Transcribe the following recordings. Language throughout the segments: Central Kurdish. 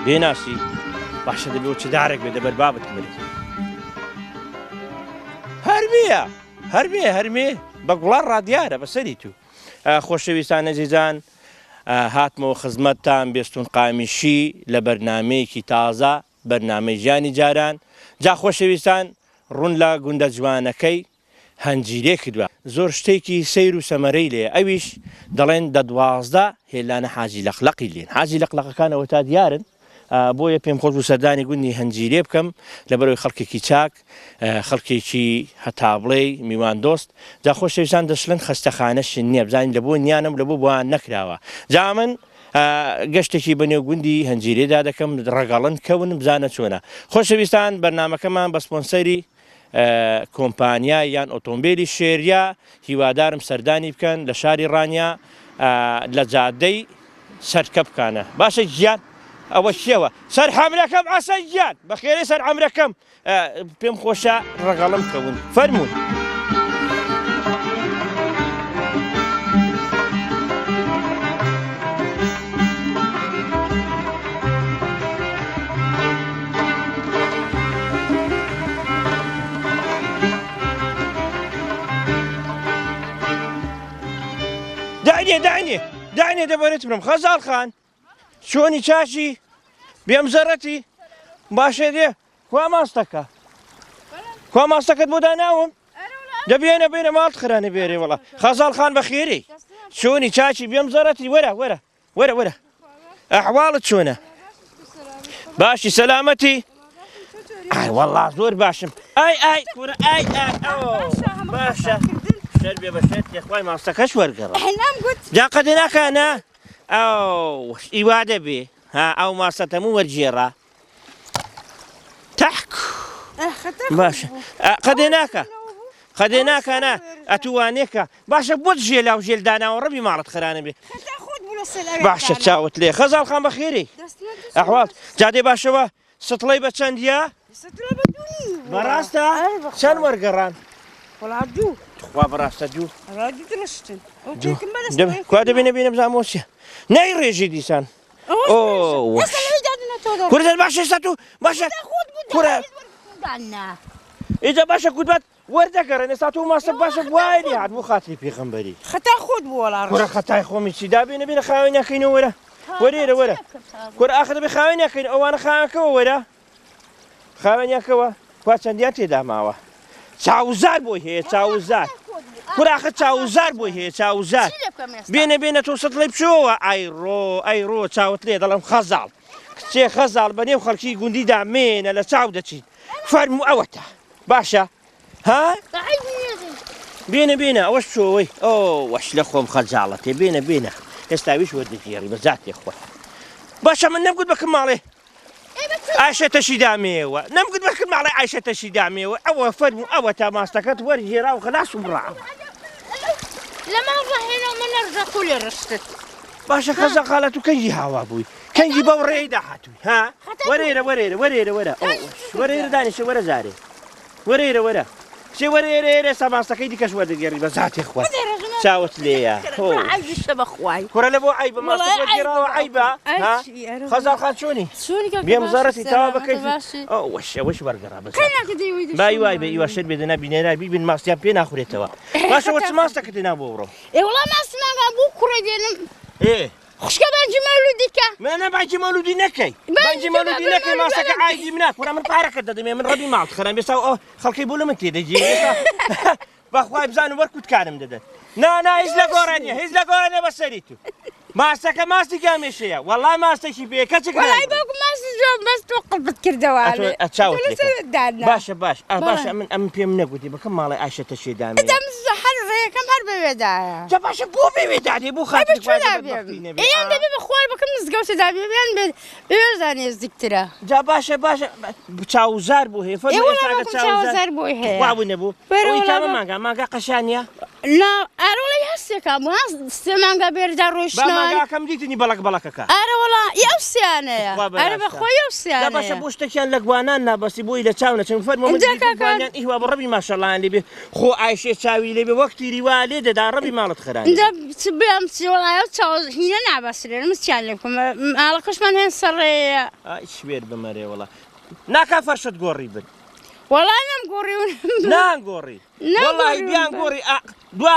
بێناسی باشە دەبێ چ دارێک بێ دەبەر بابت مرێ هەرمێ بە گوڵار ڕادیارە بەسەری تو خۆشەویستان ئەزیزان هاتمەوە خزمەتتان بێستون قامیشی لە بەرنامەیەکی تازە بەرنامەی ژیانی جاران جا خۆشەویستان ڕوون لە گوندە جوانەکەی هەنجیرێ کردووە زۆر شتێکی سەیر و سەمەرەی لێ ئەویش دەڵێن دە 12 هێلانە حاجی لەقلەقی لێن حاجی لەقلەقەکانەوە تا دیارن بۆیە پێم خۆش و سەردانی گوندی هەنجیرێ بکەم لەبەرەوەی خەڵکێکی چاک خەڵکێکی هەتا بڵێ میوان دۆست جا خۆشەویستان دەشلن خەستەخانەشن نییە بزانین لە بۆ نیانم لە بۆ بۆیان نەکراوە جا من گەشتێکی بەنێو گوندی هەنجیرێدا دەکەم ڕەگەڵن کەون بزانە چۆنە خۆشەویستان بەرنامەکەمان بە سپۆنسەری کۆمپانیا یان ئۆتۆمبیلی شێریا هیوادارم سەردانی بکەن لە شاری ڕانیا لە جادەی سەرکە بکانە باشە گیان ئەوە چیەوە سەر حەمرەکەم ئاسە گیان بەخێرەی سەر حەمرەکەم پێم خۆشە ڕەگەڵم کەون فەرموون دعني دەبارێت برم خەزاڵ خان چۆنی چاشی بێم زەرەتی باشێ دێ کوا ماستەکەت بۆ داناوم دەبێنە بێنە ماڵت خرانە بێرێ وڵا خەزاڵ خان بە خێری چۆنی چاچی بێم زەرەتی وەرە ئەحواڵت چۆنە باشی سەلامەتی ئای وەڵا زۆر باشم ئای کوورە ئای باشە شەر بێ بەشێت یەخوای ماستەکەش وەرگەڕە جا قەدە ناکانە ئەو ئیوادە بێ ها ئەو ماستە هەموو وەرجێڕا تەحک باشە قەدێ ناکانە ئەتوانێکە باشە بۆت ژێلا و ژێلداناوە ڕەبی ماڵت خرانە بێ باشە چاوت لێ خەزاڵ خان بە خێری ئەحواڵ جادێ باشەوە ستڵەی بە چەندیە بەڕاستە چەند وەرگەڕان خوا بەڕاستە دوو کوا دەبێنە بێنە بزانمەوە چیە نەی ڕێژی دیسان کوردت باشە سە تو باشە کوورە ئیجا باشە کوردبات وەردەگەڕێن ئێستا تۆ ماستە باشە وایلی هات بۆ خاتری پێغەمبەری خەتای خۆت بوو وەڵا کوورە خەتای خۆمی چی دابێنە بێنە خاوێنیاکەینەوە وەرە کوورە ئاخر دەبێ خاوێنیاکەین ئەوانە خاوێنکەوە وەرە خاوێنیاکەوە کوا چەندیان تێدا ماوە چاوزار بۆی هەیە چاوزار کوراخە چاوزار بۆی هەیە چاوزار بێنە تۆ ستڵی بچۆوە ئەیڕۆ چاوت لێ دەڵم خەزاڵ کچێ خەزاڵ بە نێو خەڵکی گوندیدا مێنە لە چاو دەچیت فەرموو ئەوەتە باشە ها بێنە ئەوەش بچۆوەی وەش لە خۆم خەجاڵەتێ بێنە ئێستاویش وەردەگێڕی بە زاتێ خۆ باشە من نەمگوت بەکەم ماڵێ عایشەتەشی دامێوە نەمگوت بەکەم ماڵێ عایشەتەشی دامێوە ئەوە فەرموو ئەوە تا ماستەکەت وەرگێڕا و خلاص و بڕاوە لەماڵ ڕاهێنا منە ڕژەکو لێ ڕشتت باشە خەزە خاڵەت و کەنجی هاوا بووی کەنجی بەو ڕێیدا هاتووی ها وەرێرە دانیشە وەرە زارێ وەرە شێ وەرێرە ساماستەکەی دیکەش وەردەگێڕی بە زاتێ خۆ چاوت لێیە کوڕە لە بۆ عیب بە ماستە وەرگێڕاوە عیبە خەزاڵ خان چۆنی بێم زەڕەتی تاوا بکەیت وەش وەرگەڕا بای وای بە ئیوا شەر بێدەنا بینێرا بیبین ماستیان پێ ناخورێتەوە باشەوە چ ماستەکەت دێنا بۆ بڕۆ وڵا ماستماگا بوو کوڕە دێنم خوشکە بانجی مەولودیکە منە بانجی مەولودی نەکەی ماستەکە ئایدی منە کوڕە من پارەکەت دەدەمێ من ڕەبی ماڵت خەران بێستا خەڵکی بۆ لە من تێدەگیر بەخوای بزانم وەرکوت کارم دەدەن نا هیچ لە گۆڕانیە بەسەری تو ماستەکە ماستی کامێشەیە وەڵای ماستێکی پێ کەچێک وەڵای باوکم ماستی زۆر بەس تۆ قڵبت کردەوە باش من ئەم پێم نەگوتی بەکەم ماڵی عایشەتەشی دامێ هەر ڕێیەکەم هەر بەوێدایە جا باشە بۆ بێوێدادێ بۆ خاتری ئەیان دەبێ بە خوار بکەم نزگەوتەدا بێیان بێوێزانێ نزیکترە جا باشە چاوزار بۆ هەیە چاوزار بۆی هەیە وابوو نەبوو ئەوی تا مانگا قەشانیە نا ئارۆڵی هەستێکە وان سێمانگە بێردا ڕۆیشتنەوە ماگاکەم دیتنی بەڵک بەڵەکەکە ئارەوەڵا ئەو سیانەیە ئەرە بەخۆی ئەو دا باشە سیانەیە بۆ شتێکیان لە گوانان نابەسی بۆی لە چاونە چەند فەرمەوانیان ئیوا بە ڕەبی ماشەڵیان لێبێ خۆ ئایشێ چاوی لێبێ وەکتی ریوا لێ دەدا ڕەبی ماڵت خرانی اینجا بێم چیوەڵایە چاو هینە نابەسرێن مچیان لێ بکەم ماڵەکەشمان هێن سەڕێیە شوێر بمەرێ وڵا ناکا فەرشت گۆڕی بن وەڵای نەمگۆڕی نانگۆڕی وەڵی بیان گۆڕی دوا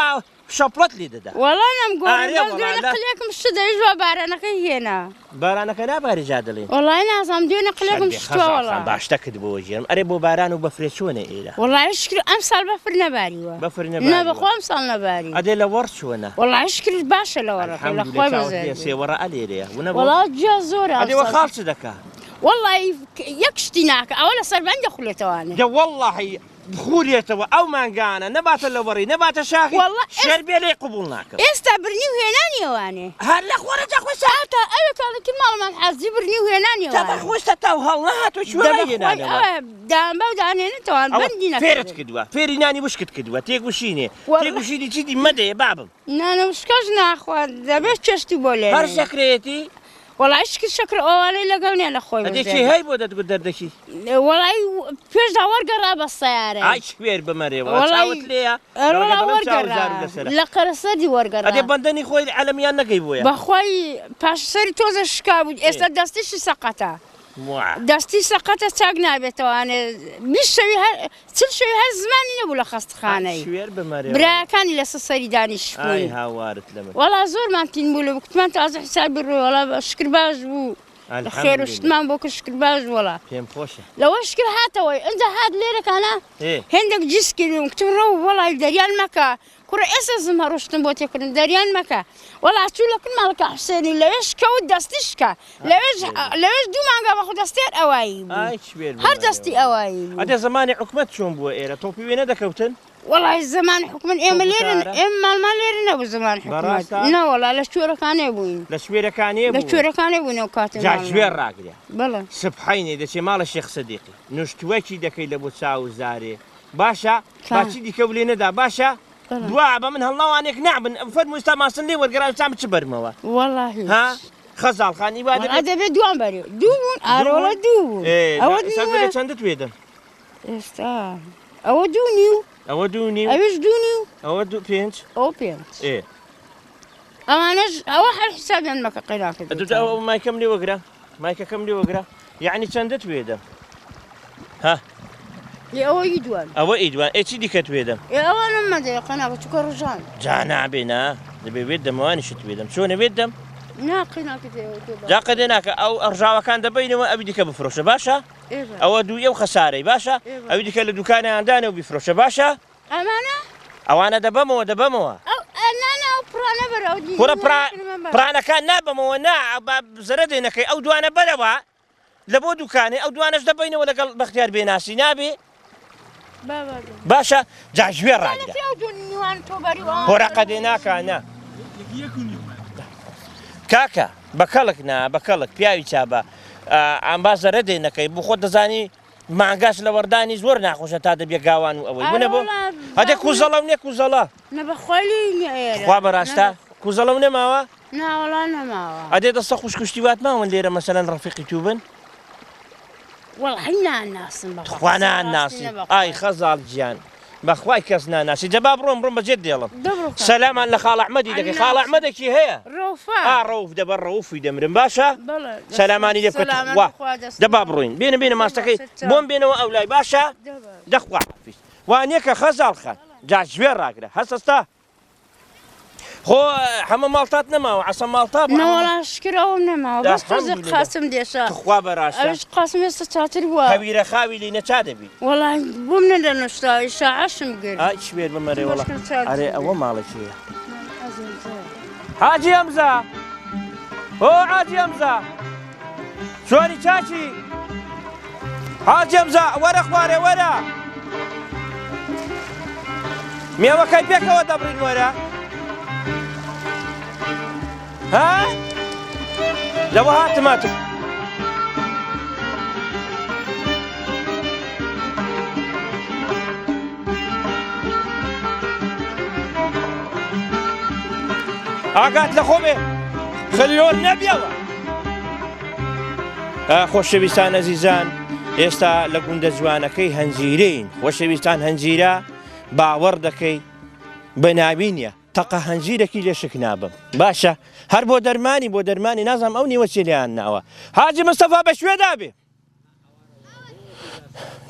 شەپڵەت لێ دەدا وەڵای نەمگۆڕی دوێنە قلێکم شت دەویژ بە بارانەکەی هێنا بارانەکە ناباری جا دەڵێن وەڵای نازانم دوێنە قلێکم شتوەڵە باشتە کرد بۆ ژێرم ئەرێ بۆ باران و بەفرێ چۆنە ئێرە وەڵای شکر ئەم ساڵ بەفر نەباریوە بەفر نە بەخۆ ئەم ساڵ نەباری ئەدێ لە وەڕ چۆنە وەڵای شکر باشە لە وەڕەکەی لە خۆی بەزێ سێوەڕە ئەلێرەیە وەڵا جیا زۆرە ئەدێوە خاڵ چ دەکا وەڵای یەک شتی ناکە ئەوە لە سەربەن دەخولێتەوانێ دە وەڵڵاهی بخورێتەوە ئەو مانگانە نەباتە لە وەڕی نەباتە شاخی شەربێ لێ قبول ناکەم ئێستا برنی و هێنانیەوانێ هەر لە خۆرەجا خۆستا تا ئەوێ کاڵێکی ماڵمان حەزی برنی و هێنانیەوە خۆستا تا و هەڵ نهاتۆ دامبە و دانێنێتەوان بەندی فێرت کردووە فێری نانی وشکت کردووە تێگوشینێ تێگوشینی چیدی مەدەیە بابم نانەوشکەش ناخوات دەبێت چێشتی بۆ لێ هەر شەکرێتی وەڵای شکر شەکر ئەوانەی لەگەڵ نێ لە خۆی دێکی هەی بۆ دەتگوت دەردەکی وەڵای پێشدا وەرگەڕا بە سەیارە ئای شوێر بمەرێەوە چاوت لێیە لە قەرەسەدی وەرگەڕا ئەدێ بەندەنی خۆی عەلەمیان نەکەی بۆیە بەخۆی پاشسەری تۆزە شکا بوو ئێستا دەستیشی سەقەتە دەستی سەقەتە چاک نابێتەوانێ چل شەوی هەر زمانی نەبوو لە خەستخانەی براکانی لەسەر سەری دانیشتبووی وەڵا زۆرمان تین بوو لە کوتمان تازە حسابی ڕووی وەڵا شکر باش بوو لە خێر و شتمان بۆ کە شکر باش وەڵا پێم خۆشە لەوە شکر هاتەوەی ئەنجا هات لێرەکانە هێندێک جیسکردم کتم ڕەو وەڵای دەریان مەکە کوڕە ئێستا زم هەڕۆشتم بۆ تێکردن دەریان مەکە وەڵا چوو لەکن ماڵەکە حوسێنی لەوێش کەوت دەستیشکە لەوێش دوو مانگا بەخۆ دەستێر ئەوایی بوو هەر دەستی ئەوایی بوو ئەدێ زمانی حکومەت چۆن بووە ئێرە تۆپی وێ نەدەکەوتن وەڵای زمان حکومت ئێمە لێرن ئێمە ماڵمان لێرە نەبوو زمان حکومەت نەوەڵا لە شوێرەکانێ بووین لە شوێرەکانێ لە شوێرەکانێ بووینەوە کاتێ شوێر ڕاگرێ بەڵێ سبحەینێ دەچێ ماڵە شێخ سەدیقی نوشتوەکی دەکەی لە بۆ چاو زارێ باشە باچی دیکە و لێ نەدا باشە دوا بە من هەڵناوانێک نابن فەرمووی ئێستا ماسن لێ وەرگەڕاو چام چ بەرمەوە وەڵاهی ها خەزاڵخانی وا دەبێت دوان بەری دوو بوون ئارۆڵە دوو بوون ئەوە چەندت وێدەم ئێستا ئەوە دوو نیو ئەوە دوو نیو ئەوش دوو نیو ئەوە دوو پێنج ئەو پێنج ئەوانەش ئەوە هەر حسابیان مەکە قەیراکرد ئەو مایکەم لێ وەگرە مایکەکەم لێ وەگرە یعنی چەندت وێدەم ها ئەوە ئیدوان ئەوە ئیدوان ئێچی دیکەت وێدەم ئەوانم مەدەیە قەنا بە چکە ڕژان جا نابێنا دەبێ وێت دەمەوانیشت وێدەم چۆنە وێدەم جاقەدێ ناکە ئەو ئەڕژاوەکان دەبینەوە ئەوی دیکە بفرۆشە باشە ئەوە دوو ئەو خەسارەی باشە ئەوی دیکە لە دوکانیاندانە و بیفرۆشە باشە ئەوانە دەبەمەوە پرانەکان نابەمەوە نا زەرە دێنەکەی ئەو دوانە بەرەوە لە بۆ دوکانێ ئەو دوانەش دەبینەوە لەگەڵ بەختیار بێناسی نابێ باشە جاژوێ ڕاگرە هۆراقەدێ ناکانە کاکە بەکەڵک نا بەکەڵک پیاوی چابە ئەم بازەرە دێنەکەی بۆ خۆت دەزانی مانگاش لە وەردانی زۆر ناخۆشە تا دەبێ گاوان و ئەوەی بنە بۆ هەدێ کوزەڵە و نێ کوزەڵە خوا بەڕاستە کوزەڵە و نەماوە ئەدێ دەستە خوشکشتیوات ماون لێرە مەسەلەن ڕەفیقی تو بن خوا ناناسی ئای خەزاڵ گیان بەخوای کەس ناناسی جەبا بڕۆم بەجێت دێڵم سەلامان لە خاڵ ئەحمەدی دەکەی خاڵ ئەحمەدێکی هەیە ڕەوف دەبەر ڕەوفی دەمرم باشە سەلامانی لێ بکەن وا دەبا بڕۆین بێنە ماستەکەی بۆم بێنەوە ئەو لای باشە دەخوا وانیە کە خەزاڵ خان جاژوێ ڕاگرە هەستەستا خۆ هەمە ماڵتات نەماوە عەسە ماڵتا نەوەڵا شکرەوەم نەماوە بەس تۆزێک قاسم دێشە خوا بەڕاستە ئەوش قاسم ئێستا چاتر بووە هەویرە خاوی لێ نەچا دەبی وەڵای بۆم نەدەنوشتاوی شاعەشم گرت ئای شوێر بمەرێ وەڵا ئەرێ ئەوە ماڵێکیە حاجی ئەمزا هۆ حاجی ئەمزا چۆنی چاچی حاجی ئەمزا وەرە خوارێ وەرە مێوەکەی پێکەوە دەبڕین وەرە ها لەوە هاتماتم ئاگات لە خۆ بێ خلۆر نەبیەوە. خۆشەویستان ئەزیزان، ئێستا لە گوندە جوانەکەی هەنجیرەین. خۆشەویستان هەنجیرە باوەڕ دەکەی بە ناوینە تەقە هەنجیرێکی لێ شک نابم. باشە هەر بۆ دەرمانی نازانم ئەو نیوە چێ لێیان ناوە. حاجی مستەفا بە شوێدا بێ.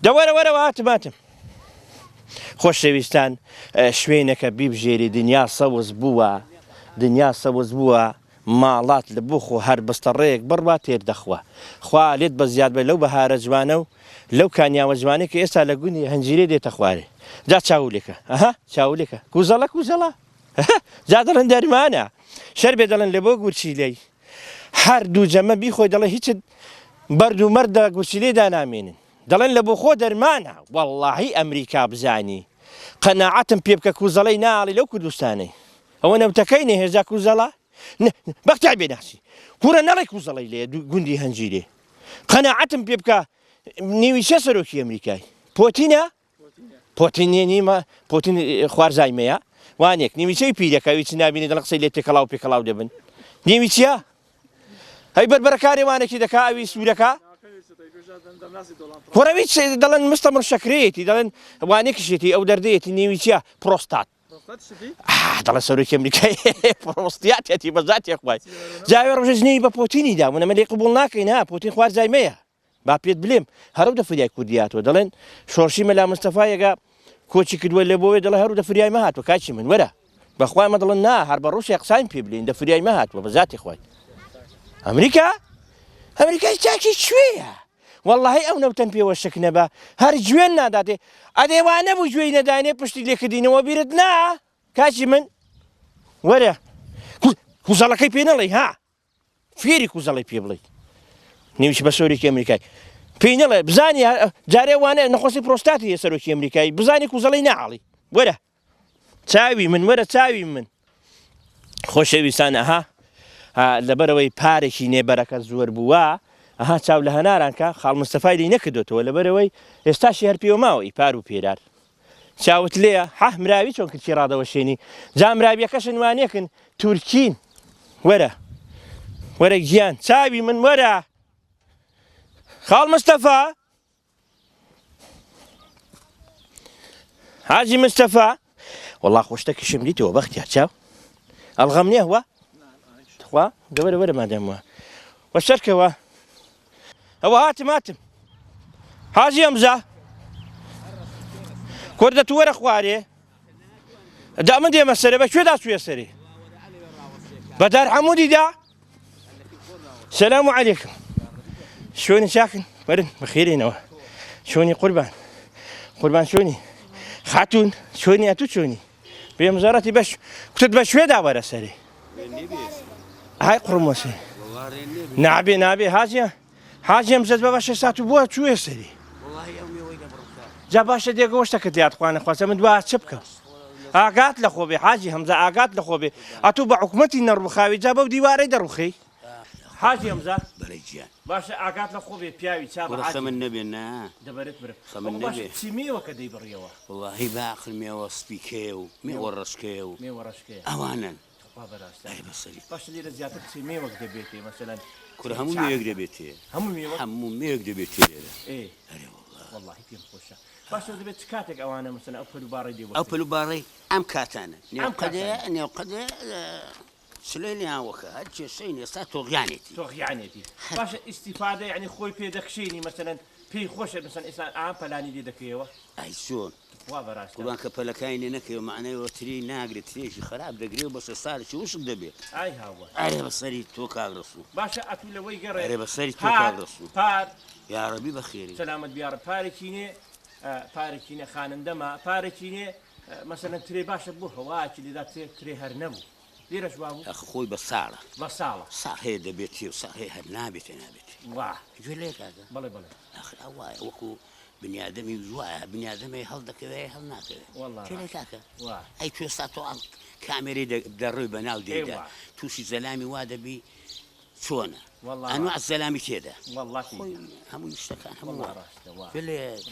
دەوەرەوەرەوە هاتماتم. خۆشەویستان شوێنەکە بیبژێری دنیا سەوز بووە ماڵات لە بخۆ هەر بەستەڕەیەک بڕوا تێردەخوا. خوا لێت بە زیاد بە لەو بەهارە جوانە و لەو کانیاوە جوانەی کە ئێستا لە گوندی هەنجیرە دێتە خوارێ. جا چاولێکە چاولێکە کوزەڵە جا دەڵێن دەرمانە شەر بێ دەڵێن لە بۆ گورچیلەی هەر دوو جەمە بیخۆی دەڵێ هیچت بەرد و مەردە گورچیلێدا نامێنن دەڵێن لە بۆ خۆ دەرمانە. وەڵڵاهی ئەمریکا بزانی قەناعەتم پێ بکە کوزەڵەی ناڵی لەو کوردستانەی ئەوە نەوتەکەی نەهێزا کوزەڵە بەختیار بێناسی کوورە نەڵێ کوزەڵی لێ گوندی هەنجیرێ قەناعەتم پێ بکە نیویچە سەرۆکی ئەمریکای پۆتینە نیمە پۆتین خوارزایمەیە وانێک نیویچەی پیرەکەوی چ نبینی دڵ قسەی لێ تێکەڵاو پێکەڵاو دەبن نیویچیە هەی بەربەرەکارێوانێکی دەکا ئەوی سوورەکە پۆرەویچ دەڵێن مستەمر شەکرێتی دەڵێن وانێکشێتی ئەو دەردەیەتی نیویچیە پرۆستات دەڵێن سەرۆکی ئەمریکای پرۆستیاتێتی بەزاتێ خوای جاوێ ڕۆژەژنەی بە پۆتینی دامونە مەلێ قبوڵ ناکەین ها پۆتین خوارزایمەیە با پێت بلێم هەرو دەفریای کوردیاتەوە دەڵێن شۆرشی مەلا مستەفایەگە کۆچی کردووە لە بۆوێ دەڵێ هەرو دەفریای مە هاتووە کاچی من وەرە بەخوای مە دەڵێن نا هەر بە ڕووسیا قسایم پێ بلین دەفریای مە هاتووە بەزاتی خوای ئەمریکای چاکی کوێیە وەڵڵاهی ئەو نەوتەن پێوە شک نەبە هەر گوێن ناداتێ ئەدێوانە بوو گوێی نەدانێ پشتی لێکردینەوە بیرت نا کاچی من وەرە کوزەڵەکەی پێ نەڵێ ها فێری کوزەڵی پێ بڵێ نیویش بە سەرۆکی ئەمریکای پێی نەڵێ بزانی جارێ وانە نەخۆسی پرۆستاتی سەرۆکی ئەمریکایی بزانی کوزەڵی ناڵی وەرە چاوی من وەرە چاوی من خۆشەویستان ئەها لەبەرەوەی پارێکی نێبەرەکە زۆر بووە ئەها چاو لە هەنارانکە خاڵ مستەفای لی نەکردوێتەوە لەبەرەوەی ئێستاشی هەر پێوە ماوە پار و پێرار چاوت لێە مراوی چۆن کردی ڕادەوەشێنی جا مراویەکەشن وانێکن تورکین وەرە گیان چاوی من وەرە خاڵ مستەفا حاجی مستەفا وەڵڵا خۆشتەکەشم دیتەوە بەختیار چاو ئەڵغەم نییە وە خوا دەوەرە مادەموە وە شەرکەوە ئەوە هاتم حاجی ئەمزا کوردەت وەرە خوارێ دا من دێمە سەرێ بە کوێدا چوویە سەرێ بەدار حەموودیدا سەلام عەلەیکم شۆنی چاکن وەرن بەخێرێنەوە شۆنی قوربان شۆنی خاتون شۆنی ئەتوو چۆنی بێمزارەتی بەش کوتت بە شوێدا وەرە سەرێ های قڕمۆسێ نابێ حاجی ئەمزەت بە بەشە سات و بووە چوویە سەری جا باشە دێگەوەشتەکە دیاتخوانە خوازە من دووە چ بکەم ئاگات لە خۆ بێ حاجی هەمزە ئاگات لە خۆ بێ ئەتوو بە حکومەتی نەڕبخاوی جا بەو دیوارەی دەڕوخی حاجی ئەمزە باشە ئاگات لە خۆ بێ پیاوی چا من نەبێن نا دەبەرێت برە خەمن نەبێ چی میوەکە دەیبڕیەوە وڵڵاهی باقل مێوە سپیکێ و میوە ڕشکێ و ئەوانن باشە لێرە زیاتر چی میوەک دەبێتێ مەسەلەن کورە هەموو مێوەک دەبێتێ هەموو مێوەک دەبێتێ لێرە والله پێم خۆشە باشە دەبێت چ کاتێک ئەوانە مەسەلەن ئەو پەلوباڕی دێ ئەو پەلوباڕی ئەم کاتانە نێوقەدێ سلێنیان وەکە هەر کێشەی ئێستا تۆغیانێتی باشە ئیستیفادە یعنی خۆی پێدەخشێنی مەسەلەن پێی خۆشە مەسەلەن ئێستا ئام پەلانی لێ دەکەیەوە ئای چۆن وا بەڕاستە قوربان کە پەلەکانی لێ نەکەوێ معنەیەوە تری ناگرێت ترێژی خراپ دەگرێ و بەسەر ساڵێکی وشک دەبێت ئای هاوە ئەرێ بەسەری تۆ کاگڕسوو باشە ئەتوو لەوەی گەڕێ ئەرێ بەسەری تۆ کاگڕسوو پار یاڕەبی بەخێری سەلامەت بیاڕە پارێکینێ خانندەما پارێکینێ مەسەلەن ترێ باشە بوو هەواکی لێدا ترێ هەر نەبوو لێرەش وا بوو ئەخ خۆی بە ساڵە ساڵ هەیە دەبێتی و ساڵ هەیە هەر نابێتێ وا گوێ لێ کاکە بەڵێ ئەخ وایە وەکو بنیادەمی وایە بنیادەمەی هەڵدەکەوێ هەڵ ناکەوێت تێ کاکە ئەی توێستا تۆ کامێرەی دەڕۆی بەناو دێدا تووشی زەلامی وا دەبی چۆنە ئەنواع سەلامی تێدا والله هەموو شتەکان هەموو فێ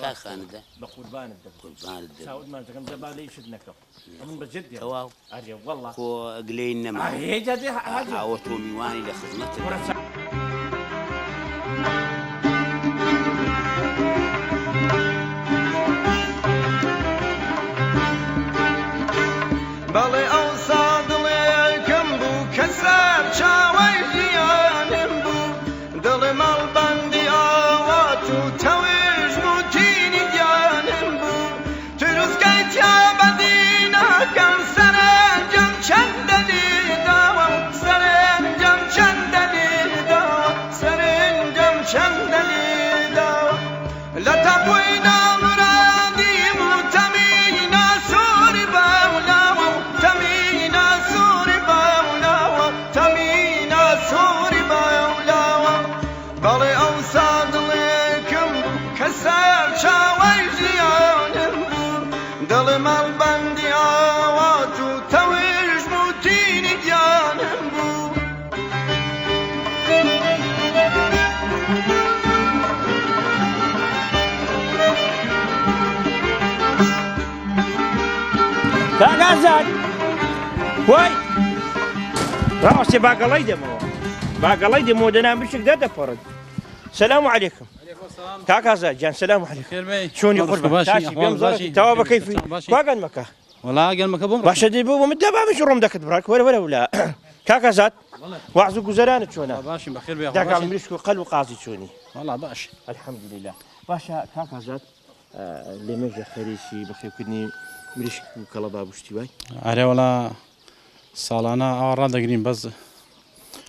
کاخانەدا بە قوربانت قوربانت چاوتمان دەکەم دەبا لێی شت نەکەم ئەمن بەجد تەواو ئەرێ والله کۆ گلەی نەما ئاوە تۆ میوانی لە خزمەتت بەڵێ ئەو سادڵێکم بوو کە سەر چاوەی ژیانم بوو دڵێ مەڵبەندی ئاوات و تەوێژ موتینی گیانم بوو تروسکەی تیا بەدی ناکەم سەرنجەم چەندە لێداوە سەرنجەم چەندە لێداوە سەرنجەم چەندە لێداوە لە تەقوی نامرادیم و تەمینا سووری باولاوە تەمینا سووری باولاوە تەمینا سووری باولاوە بەڵێ ئەو سادڵێکم بوو کە سەر چاوەی ژیانم بوو دڵێ مەڵبەندی ئاوات و تەوێژ موتینی گیانم بوو کاکازاد وای ڕاستی باگەڵی دێمەوە باگەڵی دێمەوە دەنام بشک دەدەپەڕن سلام علیکم کاکازاد جان سلام علیکم چۆنی قوربان تاشی پێم زەڕەتی تەوا بە کەیفی واگەن مەکە وڵا گەلمەکە بۆم باشە دەی بۆ من دەبامش ڕۆم دەکەت بڕاک وەرە وەرە ولا کاکازاد وعز و گوزەرانت چۆنە باشین بەخێر بێ داکام مریشک و قەل و قازی چۆنی وڵا باش الحەمدولله باشە کاکازاد لێمەژە خەریکی بەخێوکردنی مریشک و کەڵە بابشتی وای ئارێ وڵا ساڵانە ئەوە ڕادەگرین بەس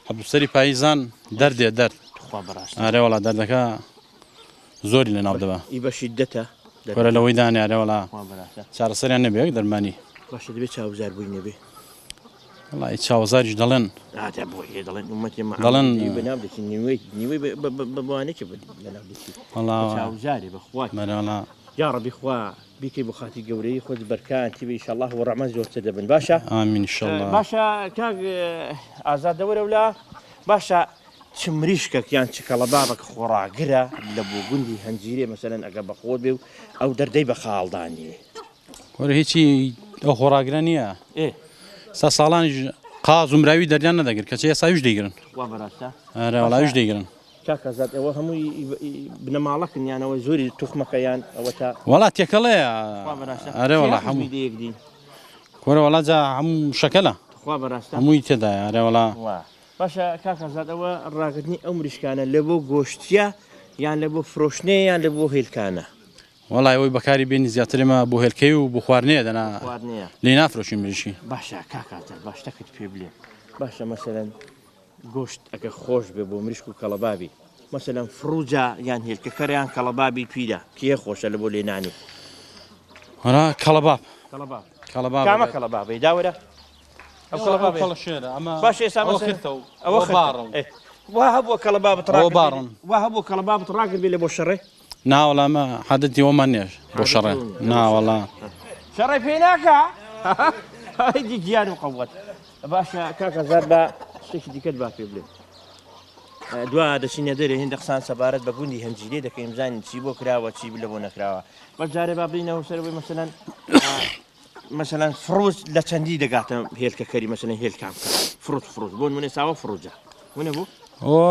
هەبسەری پاییزان دەردێ دەرد خوا بەڕاست ئارێ وڵا دەردەکە زۆری لە ناو دەبا ئی بە شیدەتە وەرە لەوەی دانێ ئارێ وڵا خوا بەڕاستە چارەسەریان نەبێ دەرمانی باشە دەبێت چاوزار بووی نەبێ وڵی چاوەزاریش دەڵێن ئاتا بۆ هێ دەڵێن ومەتی دەڵێن بەناو دەچین نیوەی بەوانێکی بەناو دەچی وڵا چاوزاری بەخوات مەرەوڵا یا ڕەبی خوا بیکەی بۆ خاتی گەورەی خۆت بەرکان تیبە ئینشەڵڵاه و ڕەحمەت زۆرتر دەبن باشە ئامین ئینشەڵڵا باشە کاک ئازادەوەرە ولا باشە چ مریشکێک یان چ کەڵە بابەک خۆڕاگرە لە بۆ گوندی هەنجیرێ مەسەلەن ئەگە بە خۆت بێ و ئەو دەردەی بە خاڵدانی وەرە هیچی ئەو خۆڕاگرە نییە ئێ سا ساڵانیش قاز و مراوی دەریان نەدەگرن کەچ ئێساویش دەیگرن وا بەڕاستە ئارێ وڵاویش دەیگرن کاکەزاد ئەوە هەمووی بنەماڵەکن یانەوە زۆری توخمەکەیان ئەوە تا وڵات تێکەڵەیە ئارێ وڵا هەموو دیەکدین کۆرە وڵا جا هەموو شەکەلە خوا بەڕاستە هەمووی تێدایە ئارێ وڵا باشە کاکەزاد ئەوە ڕاگرتنی ئەو مریشکانە لە بۆ گۆشتیە یان لە بۆ فرۆشتنەیە یان لە بۆ هێلکانە وڵای ئەوەی بەکاری بێنی زیاترێمە بۆ هێلکەی و بۆ خواردنەیە دەنا خواردنەیە لێ نافرۆشی مریشی باشە کاکاتە باشتەکەت پێ بڵێ باشە مەسەلەن گۆشت ئەگە خۆش بێ بۆ مریشک و کەڵەبابی مەسەلەن فڕوجا یان هێلکەکەریان کەڵەبابی پیدا کێ خۆشە لە بۆ لێنانی وەرا کەڵەباب کەڵەباب کامە کەڵەبابی داوەرە ئەو کەڵەبابێ باش ئێستا ئەوە باڕن وا هەبووە کەڵەبابت باڕن وا هەبوو کەڵەبابت ڕاگرت بێ لە بۆ شەڕێ ناوەڵامە حەدەتی ئەومان نێش بۆ شەڕێ ناوەڵا شەڕێ پێ ناکە هەیدی گیان و قەوەت باشە کاکەزاد بە شتێکی دیکەت با پێ بڵێ دوا دەچینە دەرێ هێندە قسان سەبارەت بە گوندی هەنجیرێ دەکەین بزانین چی بۆ کراوە چی لە بۆ نەکراوە بەس جارێ با بڵینەوە سەرەوەی مەسەلەن فڕۆز لە چەندی دەگاتە هێلکەکەری مەسەلەن هێلکام فڕۆت بۆ نمونێ ساوە فڕۆجە ونە بوو ئەوە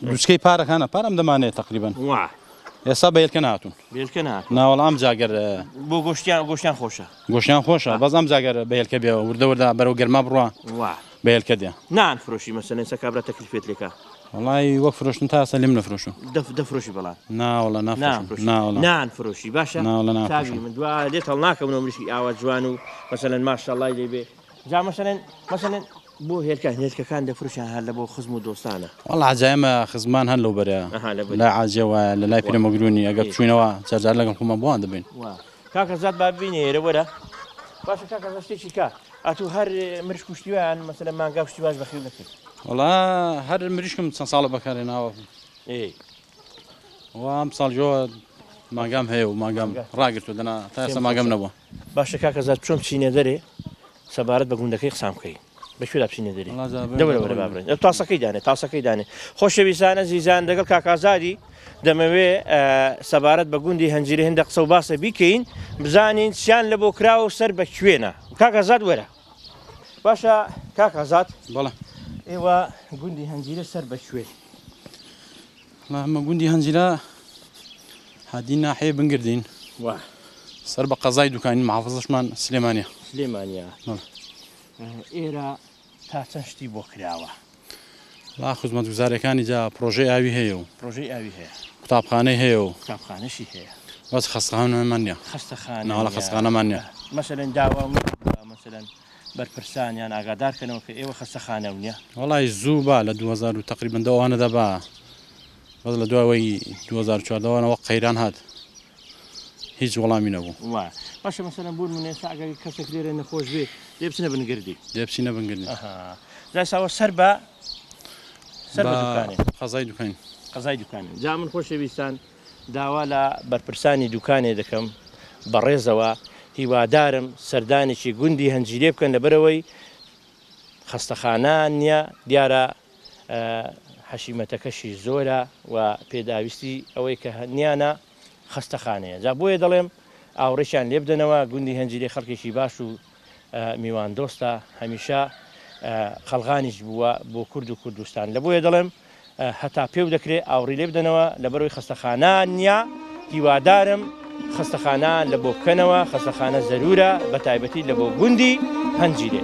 دوچکەی پارەکانە پارەم دەمانێت تقریبان وا ئێستا بە هێلکە ناتون هێلکە نات ناوەڵام جاگەر بۆ گۆشتیان خۆشە گۆشتیان خۆشە بەس ئەم جاگەر بە هێلکە بێەوە وردە وردە بەرەو گەرما بڕوە وا بە هێلکە دێ نان فرۆشی مەسەلەن سەکابرا تەکلیفێت لێکە وڵی وەک فرۆشتن تا ئێستا لێم نەفرۆشم دەفرۆشی بەڵام ناوەڵە نافرۆشم نان فرۆشی باشە من دوا لێت هەڵ ناکەم مریشکی ئاوا جوان و مەسەلەن ماشەڵڵای لێ بێ جا مەسەلەن بۆ هێلکەکان دەفرۆشیان هەر لە بۆ خزم و دۆستانە وەڵ عجایمە خزمان هەر لەو بەرە لای عاجەوە لە لای پیرەمەگرونی ئەگەر بچوینەوە جارجار لەگەڵ خۆمان بۆوان دەبین کاکەزاد با ببینێ ئێرە وەرە باشە کاکەزاد شتێکی کا ئەتوو هەر مریشک و شتیوان مەسەلەن مانگا و شتیواش بەخێو دەکرد وڵا هەر مریشکم چەند ساڵە بەکارهێناوە وام ساڵجۆ ماگام هەیە و ماگام ڕاگرتو دەنا تا ئێستا ماگەم نەبووە باشە کاکەزاد بچۆم چینە دەرێ سەبارەت بە گوندەکەی قسام بکەین بەکوێدا بچینە دەری والله جا دەوەرە بابڕێن تاسەکەی دانێ تاسەکەی دانێ خۆشەویستان ئەزیزان لەگەڵ کاکازادی دەمەوێ سەبارەت بە گوندی هەنجیری هەندێک قسە و باسە بیکەین بزانین چیان لە بۆ کراوە و سەر بە کوێنە کاکازاد وەرە باشە کاکازاد بەڵێ ئێوە گوندی هەنجیرە سەر بە کوێ ئەمە گوندی هەنجیرە هادی ناحەیە بنگردین وا سەر بە قەزای دوکانی محافظەشمان سلێمانیە سلێمانیا ئێرە تا چەند شتی بۆ کراوە لا خزمەت گوزارەکانی جا پرۆژەی ئاوی هەیە و پرۆژەی ئاوی هەیە قوتابخانەی هەیە و قوتابخانەشی هەیە بەس خەستەخانەمان نییە خەستەخانە ناوەڵە خەستەخانەمان نییە مەسەلەن داوا مەسەلەن بەرپرسانیان ئاگادارکەنەوە کە ئێوە خەستەخانە نییە وڵی زوو با لە 2000 و تقریبن دەوانەدا با بەس لە دوای 2014ەوە قەیران هات هیچ وەڵامی نەبوو وا باشە مەسەلەن بوون منێ ئەگەر کەسێک لێرە نەخۆش بێ دێ بچنە بنگردی دێبچینە بنگردی جاساوە سەر بە دوکانێ قەزای دوکانی قەزای دوکانێ جا من خۆشەویستان داوا لە بەرپرسانی دوکانێ دەکەم بەڕێزەوە هیوادارم سەردانێکی گوندی هەنجیرێ بکەن لەبەرەوەی خەستەخانە نییە دیارە حەشیمەتەکەشی زۆرە و پێداویستی ئەوەی کە نیانە خەستەخانەیە جا بۆیە دەڵێم ئاوڕێکیان لێ بدەنەوە گوندی هەنجیرێ خەڵکێکی باش و میوان دۆستە هەمیشە خەڵغانیش بووە بۆ کورد و کوردستان لە بۆیە دەڵێم هەتا پێو دەکرێت ئاوڕی لێ بدەنەوە لەبەرەوەی خەستەخانە نییە هیوادارم خەستەخانە لە بۆ بکەنەوە خەستەخانە زەرورە بە تایبەتی لە بۆ گوندی هەنجیرێ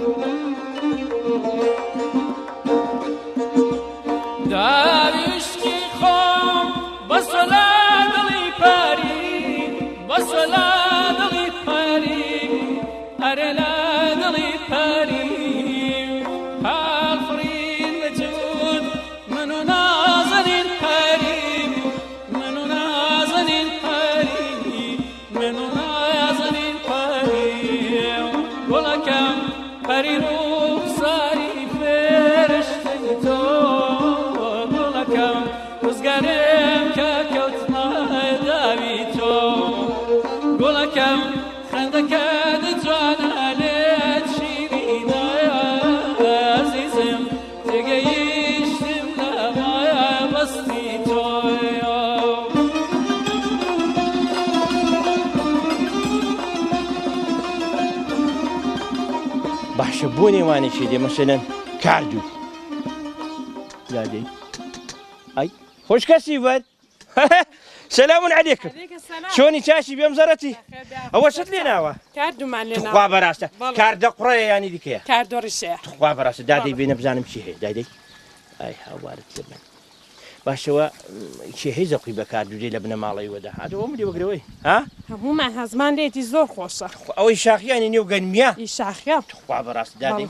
داویشتی خۆم بەسەلا دڵی پاری بەسەلا دڵی پاری ئەرە لا دڵی پاری هاڵفڕین بەجود من و نازەنین پاری من و نازەنین پاری من و نازەنین پاری گوڵەکەم پەری ڕوخساری فێرشتنی تۆ وزگارم کە کەوتمە داوی تۆ گوڵەکەم خەندەکەت جوانە لێت شیرینە عەزیزم تێگەیشتم لە بەستی تۆ باشە بۆ نێوانێکی دێ مەسەلەن کاردوو یادەی ئەی خۆش کەسی بەر سەلام عەلەیکم چۆنی چاشی بێم زەرەتی ئەوە چت لێ ناوە کاردومان لێ خوا بەڕاستە کاردە قوڕەیە ینی دیکەیە کاردۆڕیشەیە خوا بەڕاستە دادەی بێنە بزانم چی هەیە دادەی ئای هاوارت لە من باشەوە چی هەی زەقی بە کاردوودێ لە بنە ماڵی وەدا هاتەوە ملی وەگرەوەی ها هەمومان هەزمان لێتی زۆر خۆشە ئەوەی شاخیانی نێو گەنمیە ئی شاخیا خوا بەڕاست دادەی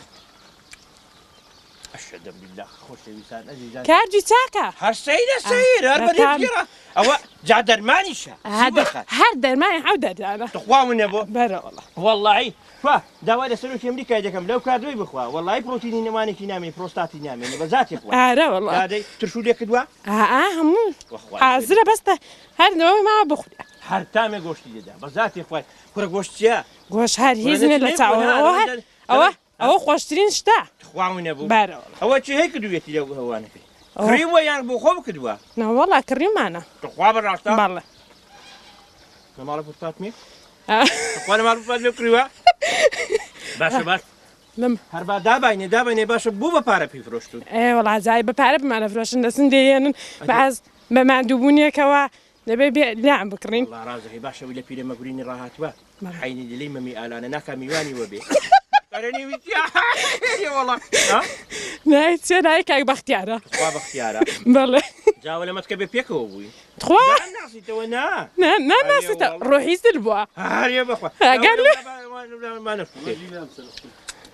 ئەشهەدە بالله خۆشەویستان ئەزیزان کارجی چاکە هەر سەیرە سەیر هەر بەرێگیرە ئەوە جا دەرمانیشە هەر دەرمانی حەو دەردانە تخوا منە بۆ بەرەوەڵە واللهی خوا داوای لە سەرۆکی ئەمریکای دەکەم لەو کاردوی بخوا واللهی پرۆتینی نەوانێکی نامێ پرۆستاتی نامێنێ بە ذاتی خوا ئارەوەڵە دادەی ترشو لێ کردووە هەموو حازرە بەستە هەر نەوەی ماوە بخورە هەر تامێ گۆشتی دەدا بە ذاتی خوای کورە گۆشت چییە گۆش هەر هیزنێ لە چاوەوە هەر ئەوە خۆشترین شتە خوا منە بوو بەرەوەڵە ئەوە چی هەی کردوێتی لەو هەوانەکەی کڕیوە یان بۆ خۆ بکردووە نەوەڵا کڕیمانە خوا بەڕاستە بەڵێ لە ماڵە فوتاتمی خوا لە ماڵ فوتات لێ کڕیوە باشە باش لەم هەربا دابینێ باشە بوو بە پارە پێی فرۆشتون وڵا جای بە پارە بمانە فرۆشن دەسن دێنن بەعاز بە مادووبوونیەکەوە دەبێ لام بکڕین ڕازەکەی باشەوەی لە پیرە مەگورینی ڕاهاتوە حینی دلەی مەمی ئالانە ناکا میوانی وەبێ نای چێ نای کاک بەختیارە خوا بەختیارە بەڵێ جاوە لەمەت کە بێ پێکەوە بووی خوا ناسیتەوە نا ناناسیتە ڕۆحی دل بووە هەریە بەخوا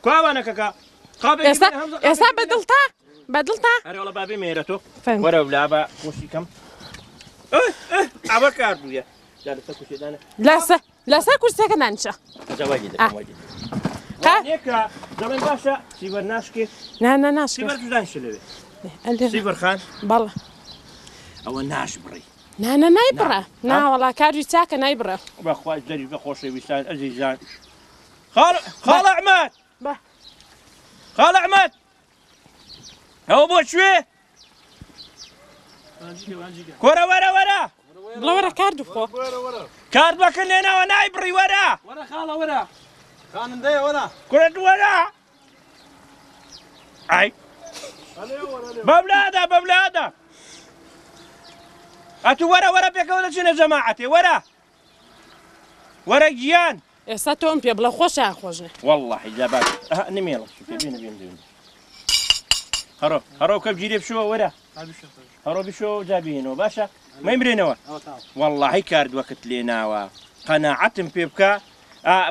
کووانەکەکە ئێستا بەدڵتا بەدڵتا هەرەوەڵە بابێ مێرە تۆ وەرە ولا بە خۆشیکەم ئەوە کار بووە لەسەر کورسەکە نانچە دەڵێن باشە سیڤەر ناشکێ ناشکێ سیڤەر دانیشە لەوێ سیڤەر خان بەڵێ ئەوە ناش بڕی نایبڕە ناوەڵا کاروی چاکە نایبڕە بەخوا دەری بە خۆشەویستان ئەزیزان خاڵە ئەحمەد خاڵ ئەحمەد ئەوە بۆ شوێ کۆرە وەرە وەرە بڵە وەرە کارد بخۆ کارد بەکەن لێناوە نایبڕی وەرە وەرە خاڵە وەرە خانندەیە وەرە کورت وەرە ئای بەبلادا بەبلادا ئەتو وەرە وەرە پێکەوە دەچێنە جەماعەتێ وەرە وەرە گیان ئێستا تۆم پێ بڵە خۆشیان خۆشنێ والله جابات نمێڵ بێن هەڕۆ هەڕۆ کە بگیرێ بشوە وەرە هەڕۆ بشۆ جابێنەوە باشە مەیمرێنەوە واللهی کاردووەکەت لێناوە قەناعەتم پێ بکە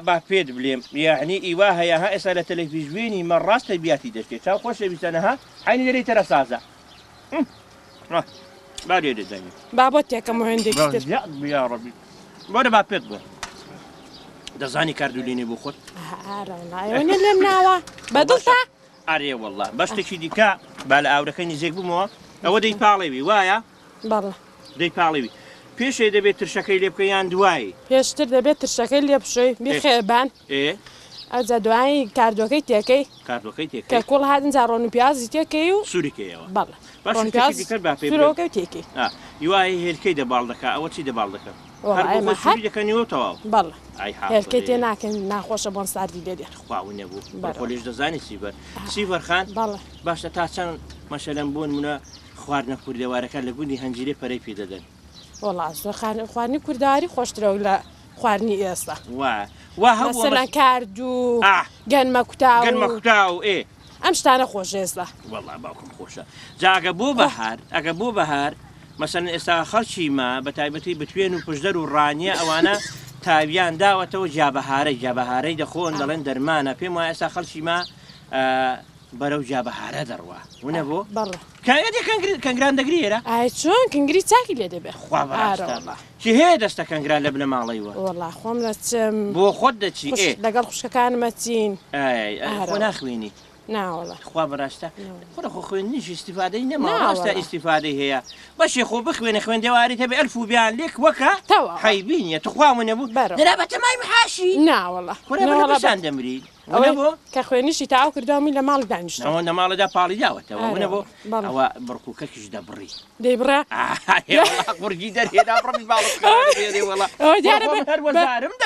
با پێت بڵێم یعنی ئیوا هەیە ها ئێستا لە تەلەڤیزیۆنی مەڕاستە بیاتی دەستێت چاو خۆشە بیستەنەها عینی دەرەی تەرە سازە با لێ دەزانێت با بۆ تێکەم هێندێکی تر یا ڕەبی بۆرە با پێت بڵێ دەزانی کاردولێنێ بۆ خۆت ئەوە لێم ناوە بەدڵتا ئارێ وەڵڵا بەشتێکی دیکە با لە ئاورەکەی نزیک بوومەوە ئەوە دەی پاڵێوی وایە بەڵێ دەی پاڵێوی پێشێ دەبێت ترشەکەی لێ بکە یان دوایی پێشتر دەبێت ترشەکەی لێ بشۆی بیخێبان ئەجا دوایی کاردوەکەی تێکەی کاردوەکەی تێک کە کوڵ هاتنجا ڕۆن و پیازی تێکەی و سوورێکەوە بەڵێ باشەکەی تێکی یوای هێلکەی دەباڵ دەکە ئەوە چی دەباڵ دەکە دەکەنیەوە تەواو بەڵێ هێلکەی تێ ناکەن ناخۆشە بۆن ساردی دێدێت خواون نەبوو خۆلیش دەزانی سیبەر سیڤەرخان بەڵێ باشە تا چەند مەشەلەم بۆن منە خواردنە کوردەوارەکان لە گوندی هەنجیرێ پەرەی پێ دەدەن وەڵا خواردنی کورداری خۆشترەوە لە خواردنی ئێستا وا مەسەلەن کارد و گەنمە کوتاو ئەم شتانە خۆش ئێستا وەڵا باوکم خۆشە جا ئەگە بۆ بەهار ئەگە بۆ بەهار مەسەلەن ئێستا خەڵکی ما بە تایبەتی بتوێن و پشدەر و ڕانیە ئەوانە تاویان داوەتەوە جابەهارەی دەخۆن دەڵێن دەرمانە پێم وایە ئێستا خەڵکی ما بەرەو جابەهارە دەڕوا ونە بۆ بەڵێ کەنگران دەگرێرە ئای چۆن کنگری چاکی لێ دەبێت خوا بەڕاستە چی هەیە دەستە کەنگران لە بنە ماڵەیەوە وەڵا خۆم دەچم بۆ خۆت دەچی لەگەڵ خوشکەکانمە چین خۆ ناخوێنی ناوەڵە خوا بەڕاستە خۆ خوێنیش ئیسیفادەی نەماڕاستە ئیسیفادەی هەیە بەشی خۆ بخوێنە خوێندەواری هەبێ ئەلف و بیان لێک وەکە حیبینیە تخوامە نەبوو دەرا بە تەمای محاشی ناوەڵە خۆرەبەشان دەمری بۆ کە خوێنیشی تاو کردامی لە ماڵ دانیشت ئەوە لە ماڵەدا پاڵی داوەتەوە منە بۆ ئەوە بڕکوکەکیش دەبڕی دەیبڕە قورگی دەرهێدا بڕی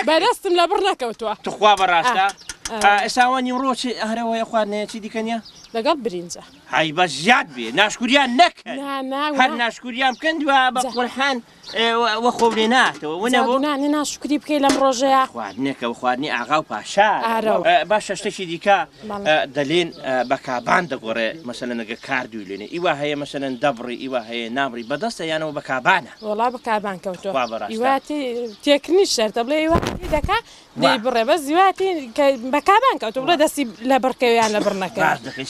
بەدەستم لە بڕ نەکەوتووە تخوا بەڕاستە ئێساوانی ڕۆچی هەرەوەی خواردنەیە چی دیکەنیە لەگەڵ برینجە هەی بە زیاد بێ ناشکوریان نەکەن هەر ناشکوریان بکەن دووە بە قورحان وە خۆ لێ ناتەوە ونە بۆ نانی ناشکری بکەی لەم ڕۆژەیە خواردنێکەوە خواردنی ئاغا و پاشا باشە شتێکی دیکە دەلێن بە کابان دەگۆڕێ مەسەلەن ئەگە کاردووی لێنێ ئیوا هەیە مەسەلەن دەبڕی ئیوا هەیە نابڕی بەدەستە یانەوە بە کابانە وەڵا بە کابان کەوتۆ ئیواتی تێکنی شەرتە بڵێ ئیواتی دەکا دەیبڕێ بە زیواتی بە کابان کەوتۆ بڵێ دەستی لە بڕکەویان لە بڕنەکە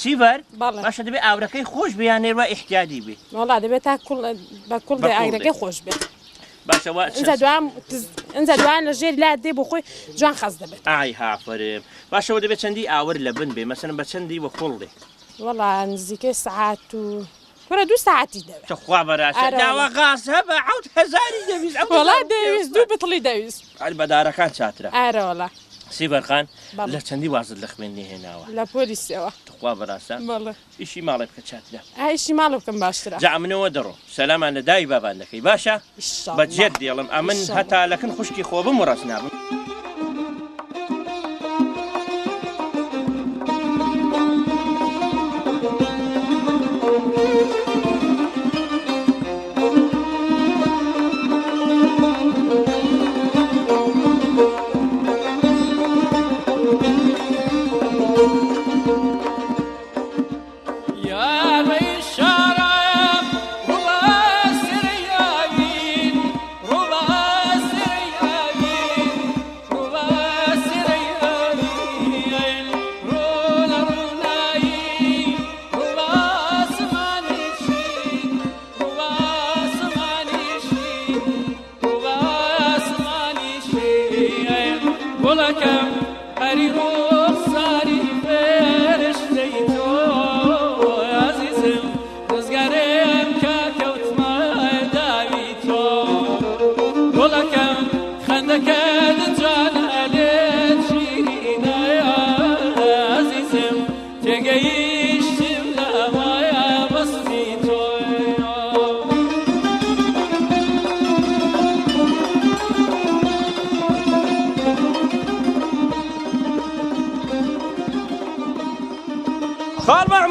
سیبەر باشە دەبێت ئاورەکەی خۆش بیانێوە احتیاجی بێ وڵا دەبێت تا بە کوڵ دێ ئاگرەکەی خۆش بێت باشەوە ئەنجا دوان لە ژێر لا دێ بۆ خۆی جوان خەز دەبێت ئای هافرێم باشەوە دەبێت چەندی ئاور لە بن بێ مەسەلەن بە چەندی وە کوڵ دێ وەڵا نزیکەی سەعات و وەرە 2 ساعتی دەوێت تخوا بەڕاستە داوە غاز هەبە 1000 دەویست وەڵا دەویست 2 بتڵی دەویست بەدارەکان چاترە ئارە وەڵا سیبەرخان لە چەندی وازت لە خوێندنی هێناوە لە پۆلیسەوە تخوا بەڕاستە ئیشی ماڵێ بکە چاترە ئایشی ماڵە بکەم باشترە جا منەوە دەڕۆ سەلامان لە دای بابان دەکەی باشە بەجێت دێڵم ئەمن هەتا لەکن خوشکی خۆ بم و ڕاست نابم Take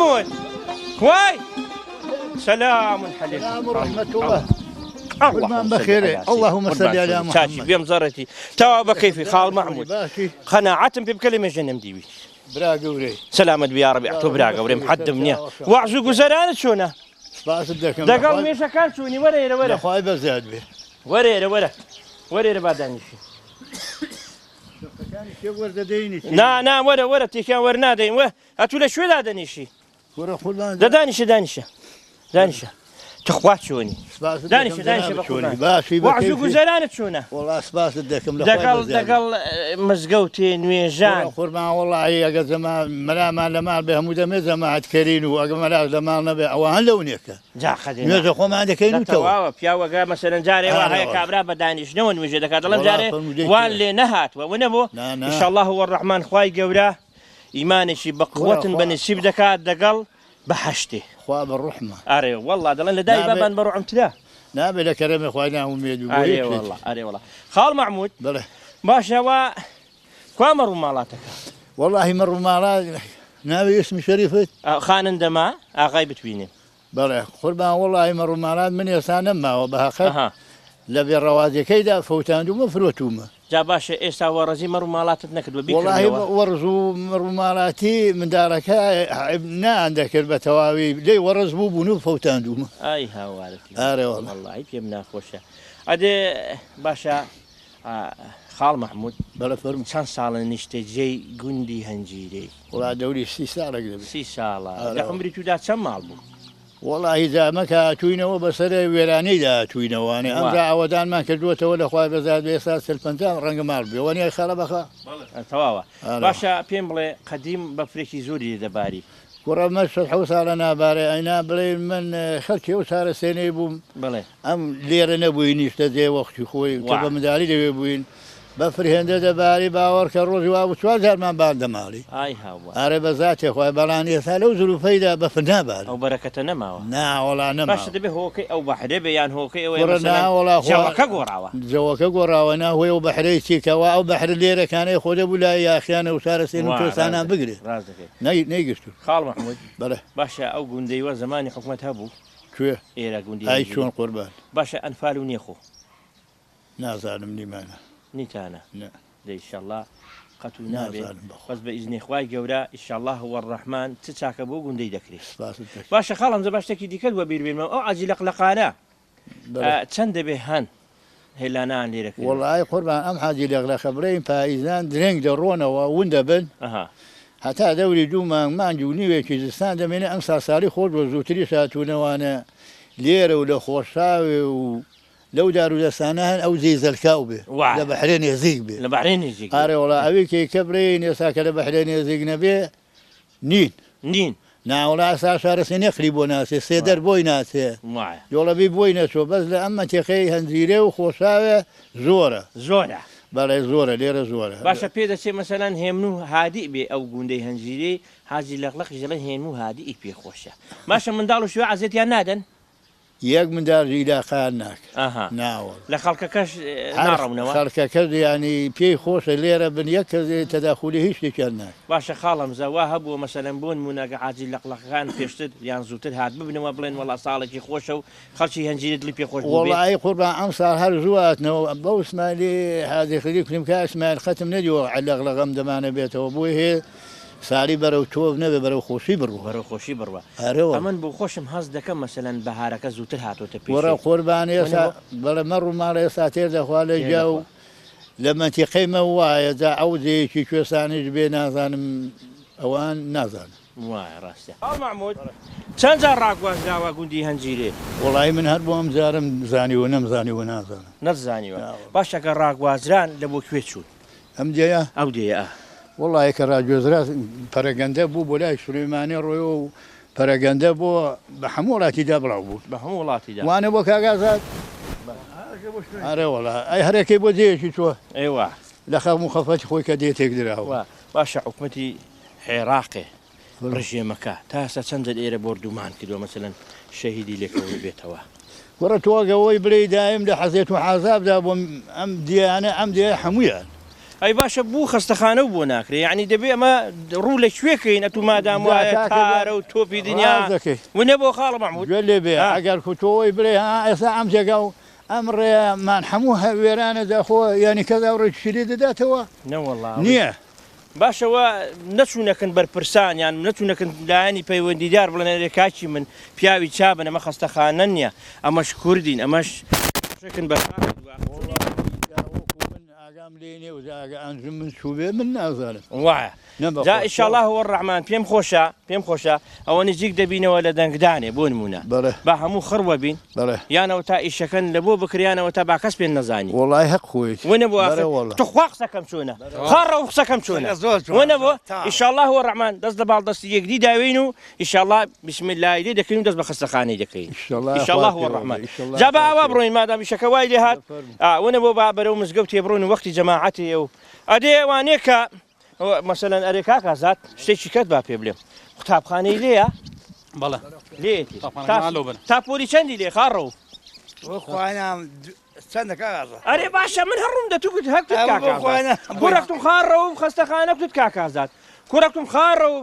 محمود كواي سلام عليكم. سلام ورحمة الله. اللهم بخير. اللهم صل على محمد. بيم زرتي توابا كيفي خال محمود قناعة بكلمة جنم ديوي برا قوري سلامة يا ربي اعتو برا قوري محدمني وعزو قزران شونا دقل ميشا كان شوني ورا خايبة زاد به ورا بعدانيشي كان شي ورده ديني نا ورا تيكان ورنا دين اتولا شو دانيشي ورا خلان دانيشة تخوات شوني دانيشة بخوان وعزو قزران شونا والله اسباس الدكم دقل مزقوتي نويجان قربان والله يا زمان ملا لما بهم مدمزه ما عاد كرين وملا لما نبي وهن لونيك جا خدينا نزو خو ما عندك كاين تو واو بياو مثلا جاري وهي كابرا بداني شنو نوجد كذا جاري وان لي نهات ونبو ان شاء الله هو الرحمن خواي قوراه ايماني شي بقوه بني سيب دكات دقل بحشتي خواب الرحمه اري والله دلنا داي بابا بروع امتلا نابي لكرم اخواننا وميد اري والله خال محمود بله باشا وا كامر مالاتك والله مر مالات نابي اسم شريفه خان دما غايبت ويني بله قربان والله مر مالات من يسان ما وبها خير لبي الروازي كيدا فوتان دوما فروتوما جا باشا ايسا ورزي مر مالاتك نكد وبيك والله ورزو مر مالاتي من دارك ابنا عندك البتواوي لي ورز بو بنو فوتان دوما اي هاوالك اري والله عيب يمنا خوشه ادي باشا خال محمود بلا فرم چند سال نشته جي گوندي هنجيري والله دوري 6 سال قبل 6 سال عمري تو دا كم مال بو والله اذا ما كاتوينا وبصر ويراني دا توينا وانا امزع عودان ما كدوته ولا خويا بزاد بيساس الفنتان رنق مال بي وانا خرب اخا تواوا باشا بيمبلي قديم بفريكي زوري دباري كره مشهد حوصالنا باري انا بلي من خلتي وصار سنه بوم بلي ام لير نبويني اشتدي وقت خوي تبا مداري دي بوين بفري هند دباري باور كروز وابو سوال ما بعد مالي اي هوا اري بذاتي خويا بلاني سالو ظروفيدا بفنا بال او بركه نما نا ولا نما باش دبي هوكي او بحر بيان هوكي او مثلا ولا جوك قراوه جوك قراوه انا هو وبحري سيكا او بحر ليره كان ياخذ ابو لا يا اخي انا وصار سنه انا بقري راسك نيجستو خال محمود بله باشا او قندي وزماني حكمتها ابو شو ايرا قندي اي شلون قربان باشا انفال ونيخو نازل لمانا نيتانا لا ان شاء الله قتلنا به بس باذن اخوي جورا ان شاء الله هو الرحمن تتاكبو قندي دكري باشا خالم زباشتكي ديك الوبير بما او عجل لقلقانا تشند به هن هلانا ليرك والله قربان ام حاجي لغلا خبرين فايزان درينج درونا وندبن حتى دوري دوما ما نجوني وكيزستان دمين امسا سالي خود وزوتري ساتونا وانا ليره ولا خوشاوي لو داروا لسانهن او زي زلكاوبه لبحرين يزيق به لبحرين يزيق اري والله ابيك كبرين يساك لبحرين يزيق نبي نين نا ولا اساس شارسين يخربوا ناس السيدر بوي ناس يولا بي بوي ناس بس لما تخي هنزيره وخوشاوه زوره بله زوره ليره زوره باشا بيدا شي مثلا همنو هادئ بي او قندي هنزيري هاجي لقلق جلن همنو هادئ بي خوشه ماشا من دالو شو عزيت يا نادن ياك من دار إلى خانك ناول لخلقكش نارمنا خلقك يعني بي خوش ليرة بن يك تداخلي هيش كانك باشا خالم زواهب ومثلا بون مناقع عاجل لقلقان بيشتد يعني زوتر هاد ببن وبلين والله صالك خوشو خلشي هنجيد اللي بي خوش والله اي قربان امصار هالزواتنا بوس مالي هذه خليك نمكاس مال ختم نديو على اغلى دمانه بيته وابوي ساري برو توب نبي برو خوشي بروا أمن بو خوشم هاز دكم مثلا بهارك زوتر هاتو تبيش ورا قربان يسا بلا مروا ما يساتير دخوال جو لما تقيمه وايا ذا عودي شي شو سانج بينا زانم اوان نازل واي راسته محمود كان زراك وزاوا قندي هنجيري والله من هربهم زارم زاني ونازل نزاني باشا كراك وازران لبو كويتشون امديا اوديا والله كراجو زراس فرقنده بو بولاي سليماني رويو فرقنده بو بحمولاتي دبلعو بحمولاتي دبلعو وانا بو كاغازات اري والله اي هركي بو زي شو ايوه لخا مخفت خوي كديتك دراو باشا حكمتي حراقي رجيمك تاسا تنزل ايرا بوردومان كدو مثلا شهيدي لك بيتوا ورا توقع وي بلي دايم لحزيت وحازاب دابو ام دي حمويان ئەی باشە بوو خستەخانە و بۆ ناکرێ یعنی دەبێ ئەمە ڕوو لە کوێکەین ئەتو مادام وایە کارە و تۆپی دنیا ونە بۆ خاڵە مەحموود گوێ لێ بێ ئەگەر کوتۆی برێ ئێستا ئەم جێگا و ئەم ڕێمان هەموو هەوێرانە داخۆ ینی کەدا ڕێکشیری دەداتەوە نەوەڵڵا نییە باشەوە نەچوونەکەن بەرپرسان یان نەچوونەکەن لایەنی پەیوەندیدار بڵێن کاچی من پیاوی چابن ئەمە خستەخانە نییە ئەمەش کوردین ئەمەش شکن بە ئاگام لێنێ و ئەنجم من سوبێ من نازانم وایە جا ئیشاءالله هو ڕەحمان پێم خۆشە ئەوە نزیک دەبینەوە لە دەنگدانێ بۆ نمونە با هەموو خڕوە بین یانەوە تا ئیشەکەن لە بۆ بکریانەوە تا با کەس پێ نەزانی وڵای حەق خۆیت ونە بۆ تخوا قسەکەم چۆنە خاڕە و قسەکەم چۆنە ونە بۆ ئیشاءالله هو ڕەحمان دەست لە باڵدەستی یەکدی داوین و ئیشاءالله بسم الله لێ دەکەین و دەست بە خستەخانەی دەکەین ئیشاءالله هو ڕەحمان جا بە ئاوا بڕۆین مادام ئیشەکە وای لێ هات ونە بۆ با بەرەو مزگەوت تێبڕۆین و وەختی جەماعەتێ و ئەدێ وانێ کە مەسەلەن ئەرێ کاکازات شتێکی کەت با پێ بڵێم قوتابخانەی لێیە بەڵێ لێتی تاپۆری چەندی لێ خاڕەوە چەندە کاغازە ئەرێ باشە من هەڕوم دەتوت هەکتت کوڕەکتم خاڕەوە و خستەخانە بتوت کاکازات کوڕەکتم خاڕە و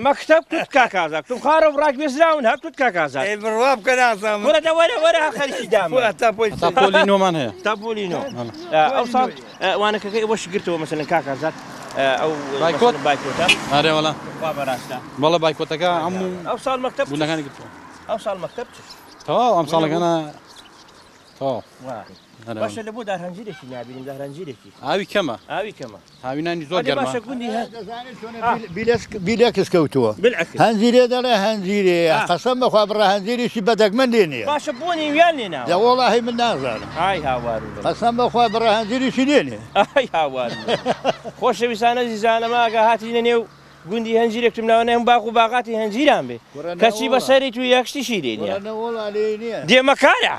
مەکتەب توت کاکازات کتم خاڕە و ڕاکبێزراون هەکتوت کاکازات بڕوا بکە نازانم وەرە وەرە خەریکی دام تاپۆلی نۆمان هەیە تاپۆلی نۆ ئەو ساڵ وانەکەکەی وەش گرتەوە مەسەلەن کاکازات ئەو بایکۆتە ئارێ وەڵا وا بەڕاستە بەڵە بایکۆتەکە هەموو ئەو ساڵ مەکتەب بوونەکانی گرتەوە ئەو ساڵ مەکتەب تەواو ئەم ساڵەکەنە تەواو باشە لە بۆ داهەنجیرێکی نابینیم داهەنجیرێکی ئاوی کەمە هاوینانی زۆر گەرمە بیلەکس کەوتووە هەنجیرێ دەڵێ هەنجیرێ قەسەم بەخوا بڕە هەنجیرێکی بەدەگمەند لێنێ باشە بۆنی ویان لێنا وەڵاهی من نازانم ئای هاوار قەسەم بەخوا بڕە هەنجیرێکی لێنێ ئای هاوار خۆشەویستانە زیزانە ماگە هاتینە نێو گوندی هەنجیرێکتم ناوە هەم باغ و باغاتی هەنجیران بێ کەچی بەسەری تو یەکشتیشی لێنیە دێمەکارە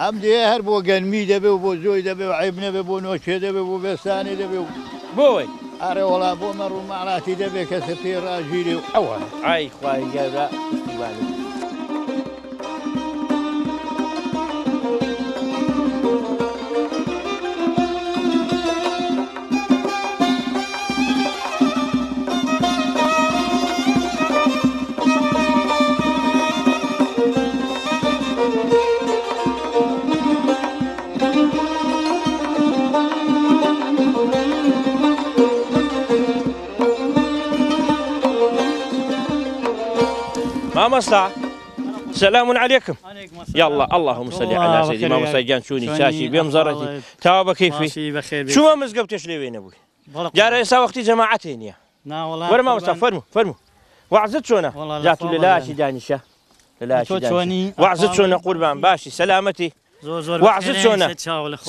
ئەم دێ هەر بۆ گەنمی دەبێ و بۆ زۆی دەبێ و عیب نەبێ بۆ نۆچێ دەبێ بۆ بێستانی دەبێ و بۆی ئارێ وەڵا بۆ مەڕووماڵاتی دەبێ کەسە پێ ڕاژیری و ئەوە ئای خوای گەورە مامۆستا سلام عليكم يلا اللهم صل على سيدنا مامۆستا گیان چوونی چاچی بێم زەڕەتی تاوا بە کەیفی چوومە مزگەوتێش لێوێ نەبووی جارە ئێستا وەختی جەماعەتێ نییە وەرە مامۆستا فەرموو وعزت چۆنە جاتو لە لاشی دانیشە لە لاشی دانیشە وعزت چۆنە قوربان باشی سەلامەتی وعزت چۆنە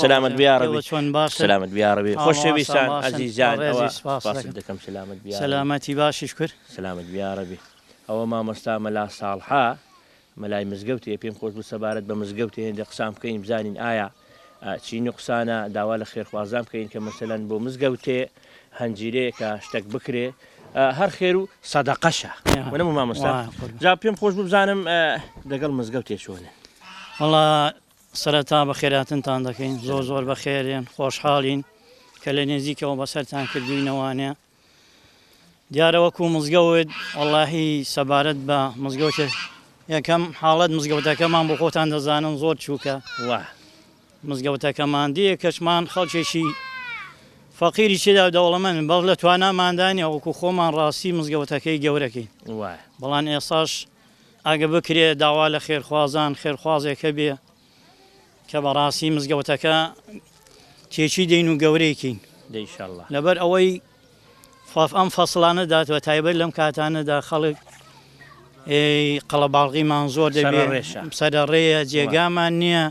سلامت بیارەبی سلامت بیارەبی خۆشەویستان عەزیزان سپاس دەکەم سلامت بیارەبی سلامەتی باشی شکر سلامت بیارەبی ئەوە مامۆستا مەلا ساڵحا مەلای مزگەوتێ پێم خۆش بوو سەبارەت بە مزگەوتێ هێندە قسام بکەین بزانین ئایا چینی قسانە داوا لە خێرخوازان بکەین کە مەسەلەن بۆ مزگەوتێ هەنجیرەیە کە شتێک بکرێ هەر خێر و سەدەقەشە وەنەموو مامۆستا جا پێم خۆش بوو بزانم لەگەڵ مزگەوتێ چۆنە وەڵا سەرەتا بە خێراتنتان دەکەین زۆر بە خێرێن خۆشحاڵین کە لە نێزیکەوە بەسەرتان کردوینەوانێ دیارە وەکو مزگەوت وەڵاهی سەبارەت بە مزگەوتێ یەکەم حاڵەت مزگەوتەکەمان بۆ خۆتان دەزانن زۆر چووکە مزگەوتەکەمان دیە کەچمان خەڵکێکی فەقیری چێدا دەوڵەمەند بەڵ لە تواناماندانە وەکو خۆمان ڕاستی مزگەوتەکەی گەورەکەی بەڵام ئێساش ئەگە بکرێ داوا لە خێرخوازان خێرخوازێکە بێ کە بەڕاستی مزگەوتەکە تێکی دەین و گەورەیەکەین لەبەر ئەوەی ئەم فەسڵانە داتوە تایبەت لەم کاتانەدا خەڵک قەڵەباڵغیمان زۆر دەبێت سەرڕێیە جێگامان نییە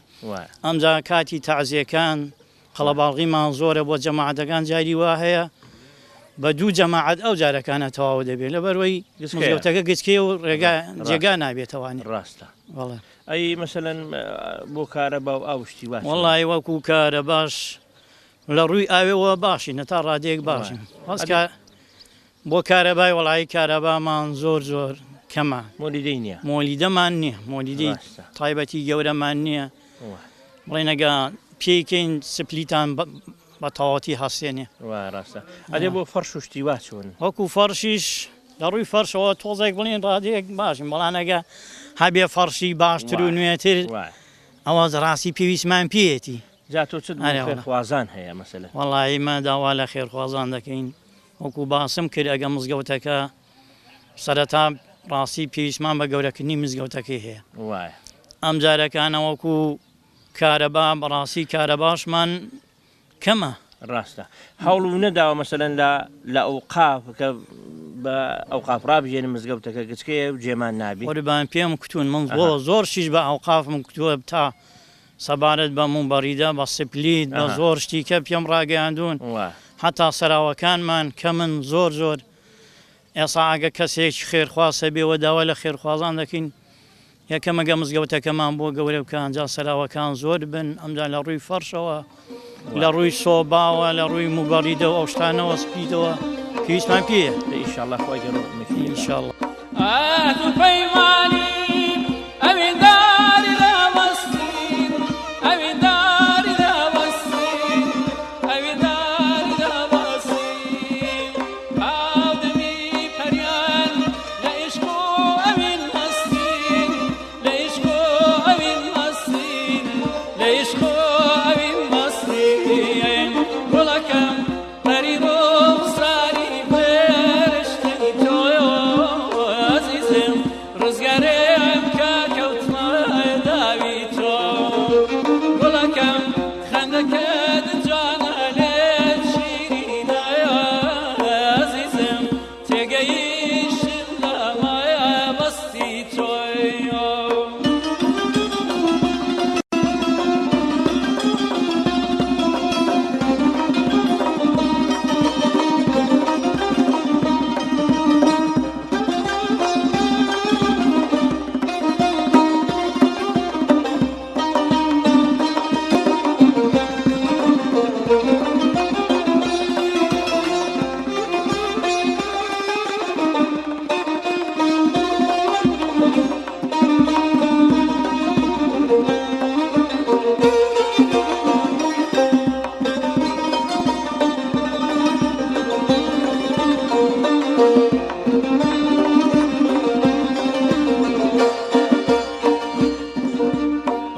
ئەمجا کاتی تەعزیەکان قەڵەباڵغیمان زۆرە بۆ جەماعەتەکان جاری وا هەیە بە دوو جەماعەت ئەو جارەکانە تەواو دەبێت لەبەرەوەی مزگەوتەکە گچکێ و جێگا نابێتەوانی ڕاستە ئەی مەسەلەن بۆ کارەبا و ئاوشتی باش وەڵی وەکو کارە باش لە ڕووی ئاوێەوە باشی نەتا ڕادێک باشین هەستکە بۆ کارەبای وەڵایی کارەبامان زۆر کەمە مۆلیدەی نییە مۆلیدەمان نییە مۆلیدەی تایبەتی گەورەمان نییە بڵێ نەگە پێیکەین سپلیتان بە تەواوەتی هەستێنێ ڕاستە ئەدێ بۆ فەرش و شتیوا چۆن وەکو فەرشیش لە ڕووی فەرشەوە تۆزێک بڵێن ڕادەیەک باشین بەڵام ئەگە هەبێ فەرشی باشتر و نوێتر ئەوە ڕاستی پێویستمان پێیەتی جا تۆ چ خێرخوازان هەیە مەسەلەن وەڵی مە داوا لە خێرخوازان دەکەین وەکو باسم کرد ئەگە مزگەوتەکە سەرەتا ڕاستی پێویستمان بە گەورەکردنی مزگەوتەکەی هەیە ئەم جارەکانەوەکو کارەبا بەڕاستی کارەباشمان کەمە ڕاستە هەوڵ و نەداوە مەسەلەن لە ئەوقافکە بە ئەوقاف ڕابژێنە مزگەوتەکە گچکەیە و جێمان نابی وەربان پێم کوتون من زۆر شیش بە ئەوقافم کوتووە تا سەبارەت بە موبەریدا بە سپلیت بە زۆر شتیکە پێم ڕاگەیاندون هەتا سەراوەکانمان کە من زۆر ئێسا ئەگە کەسێکی خێرخواسە بێەوە داوا لە خێرخوازان دەکەین یەکەمەگە مزگەوتەکەمان بۆ گەورە بکە ئەنجا سەراوەکان زۆر بن ئەمجا لە ڕووی فەرشەوە لە ڕووی سۆباوە لە ڕووی موبەریدەوە ئەو شتانەوە سپیدەوە پێویستمان پێیە ئینشاءڵڵا خۆی گەڕێ ئینشاءڵڵا پەیمانی ئەوێن داری لە وەستین ئەوێن داری لە وەستین ئەوێن داری لە وەستین ئاودەمی پەریان لە عیشق و ئەوێن مەستین لە عیشق و ئەوێن مەستین لە عیشق و ئەوێن مەستین گوڵەکەم پەری ڕوخساری پێرشتی تۆیۆ عەزیزم ڕزگارێم کە کەوتمە داوی تۆ گوڵەکەم خەندەکەت جوانە لێت شیرینەیە عەزیزم تێگەیشت لە مایە بەستی تۆیۆ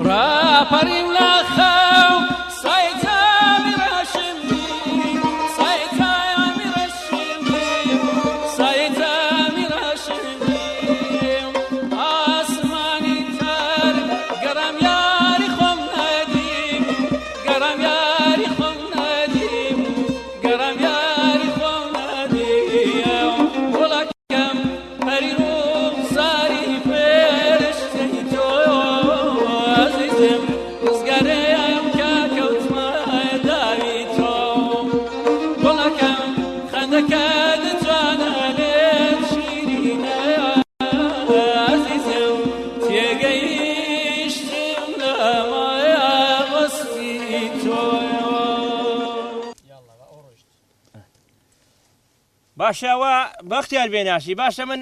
راپەریم لە خەو سایتامی ڕەشمی سایتامی ڕەشمی سایتامی ڕەشمی ئاسمانی تەر گەڕام یاری خۆم نەدیم گەڕام یاری خۆم نەدیم گەڕام یاری خۆم نەدیم وڵەکەم پەری ڕوخساری پێرشتی تۆیۆ عەزیزم ڕزگارێم کە کەوتمە داوی تۆ گوڵەکەم خەندەکەت جوانە لێت شیرینەیە عەزیزم تێگەیشتم لە مایە بەستی تۆیۆ باشەوە بەختیار بێناسی باشە من